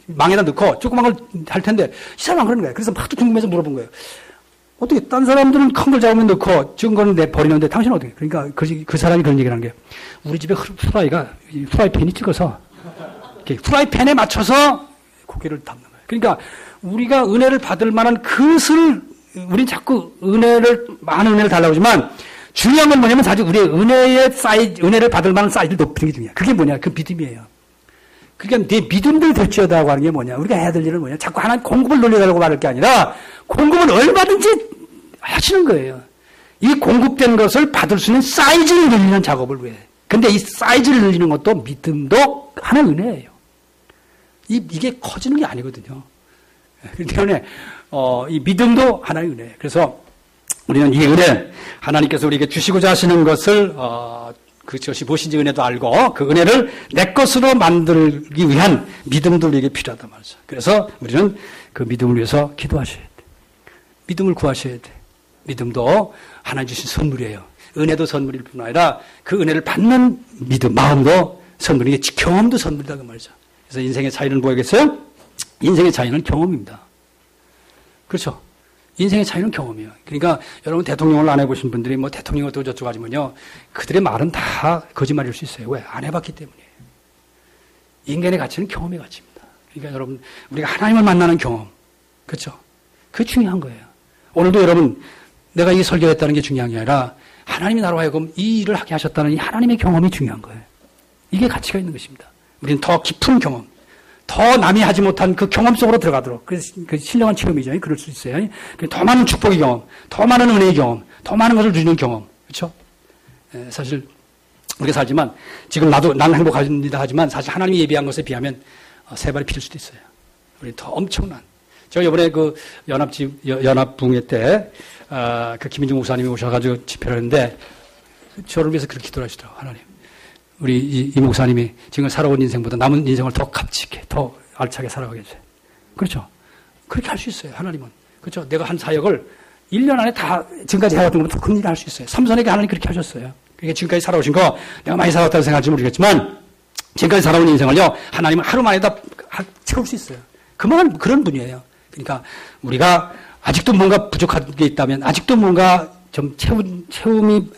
망에다 넣고 조그만 걸 할 텐데 이 사람은 그러는 거예요. 그래서 하도 궁금해서 물어본 거예요. 어떻게 딴 사람들은 큰 걸 잡으면 넣고 적은 거는 버리는데 당신은 어떻게? 그러니까 그 사람이 그런 얘기를 하는 게 우리 집에 프라이팬이 찍어서 프라이팬에 맞춰서 고기를 담는 거예요. 그러니까 우리가 은혜를 받을 만한 그것을 우린 자꾸 많은 은혜를 달라고 하지만 중요한 건 뭐냐면 사실 우리의 은혜를 받을 만한 사이즈를 높이는 게 중요해요. 그게 뭐냐? 그 믿음이에요. 그러니까 내 믿음들 될지어다고 하는 게 뭐냐? 우리가 해야 될 일은 뭐냐? 자꾸 하나님 공급을 늘려달라고 말할 게 아니라 공급을 얼마든지 하시는 거예요. 이 공급된 것을 받을 수 있는 사이즈를 늘리는 작업을 왜 해? 근데 이 사이즈를 늘리는 것도 믿음도 하나의 은혜예요. 이게 커지는 게 아니거든요. 그렇기 때문에 이 믿음도 하나의 은혜예요. 그래서 우리는 이 은혜, 하나님께서 우리에게 주시고자 하시는 것을 그것이 무엇인지 은혜도 알고 그 은혜를 내 것으로 만들기 위한 믿음도 우리에게 필요하단 말이죠. 그래서 우리는 그 믿음을 위해서 기도하셔야 돼. 믿음을 구하셔야 돼. 믿음도 하나님 주신 선물이에요. 은혜도 선물일 뿐 아니라 그 은혜를 받는 믿음, 마음도 선물이고 경험도 선물이다 그 말이죠. 그래서 인생의 차이는 뭐겠어요? 인생의 차이는 경험입니다. 그렇죠? 인생의 차이는 경험이에요. 그러니까 여러분 대통령을 안 해보신 분들이 뭐 대통령 어쩌고 저쩌고 하지만요. 그들의 말은 다 거짓말일 수 있어요. 왜? 안 해봤기 때문이에요. 인간의 가치는 경험의 가치입니다. 그러니까 여러분 우리가 하나님을 만나는 경험. 그렇죠? 그게 중요한 거예요. 오늘도 여러분 내가 이 설교했다는 게 중요한 게 아니라 하나님이 나로 하여금 이 일을 하게 하셨다는 이 하나님의 경험이 중요한 거예요. 이게 가치가 있는 것입니다. 우리는 더 깊은 경험, 더 남이 하지 못한 그 경험 속으로 들어가도록. 그래서 그 신령한 체험이죠. 그럴 수 있어요. 더 많은 축복의 경험, 더 많은 은혜의 경험, 더 많은 것을 누리는 경험. 그렇죠? 사실 우리가 살지만 지금 나는 행복합니다 하지만 사실 하나님이 예비한 것에 비하면 세 발이 필 수도 있어요. 우리 더 엄청난. 제가 이번에 그 연합붕회 때 그 김인중 목사님이 오셔가지고 집회를 했는데 저를 위해서 그렇게 기도를 하시더라고요. 하나님. 우리 이 목사님이 지금 살아온 인생보다 남은 인생을 더 값지게, 더 알차게 살아가게 해주세요. 그렇죠? 그렇게 할 수 있어요. 하나님은. 그렇죠? 내가 한 사역을 1년 안에 다 지금까지 해왔던 것보다 더 큰 일을 할 수 있어요. 삼손에게 하나님 그렇게 하셨어요. 그러니까 지금까지 살아오신 거 내가 많이 살아왔다고 생각할지 모르겠지만 지금까지 살아온 인생을요. 하나님은 하루 만에 다 채울 수 있어요. 그런 분이에요. 그러니까 우리가 아직도 뭔가 부족한 게 있다면 아직도 뭔가 좀 채움이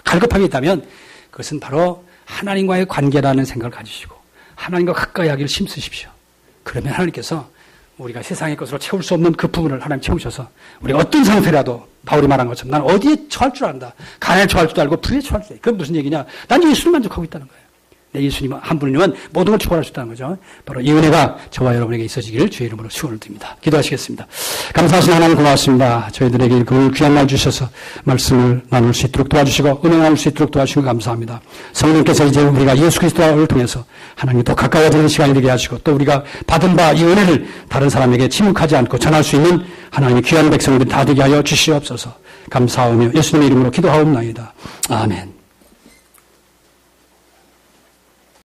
갈급함이 있다면 그것은 바로 하나님과의 관계라는 생각을 가지시고 하나님과 가까이 하기를 힘쓰십시오. 그러면 하나님께서 우리가 세상의 것으로 채울 수 없는 그 부분을 하나님 채우셔서 우리가 어떤 상태라도 바울이 말한 것처럼 난 어디에 처할 줄 안다. 가난에 처할 줄도 알고 불에 처할 줄 알다. 그건 무슨 얘기냐. 난 예수를 만족하고 있다는 거예요. 내 예수님 한 분이면 모든 걸 초월할 수 있다는 거죠. 바로 이 은혜가 저와 여러분에게 있어지기를 주의 이름으로 축원을 드립니다. 기도하시겠습니다. 감사하신 하나님 고맙습니다. 저희들에게 그 귀한 날 주셔서 말씀을 나눌 수 있도록 도와주시고 은혜 나눌 수 있도록 도와주시고 감사합니다. 성령께서 이제 우리가 예수 그리스도를 통해서 하나님 더 가까워지는 시간이 되게 하시고 또 우리가 받은 바 이 은혜를 다른 사람에게 침묵하지 않고 전할 수 있는 하나님의 귀한 백성들이 다 되게 하여 주시옵소서. 감사하며 예수님의 이름으로 기도하옵나이다. 아멘.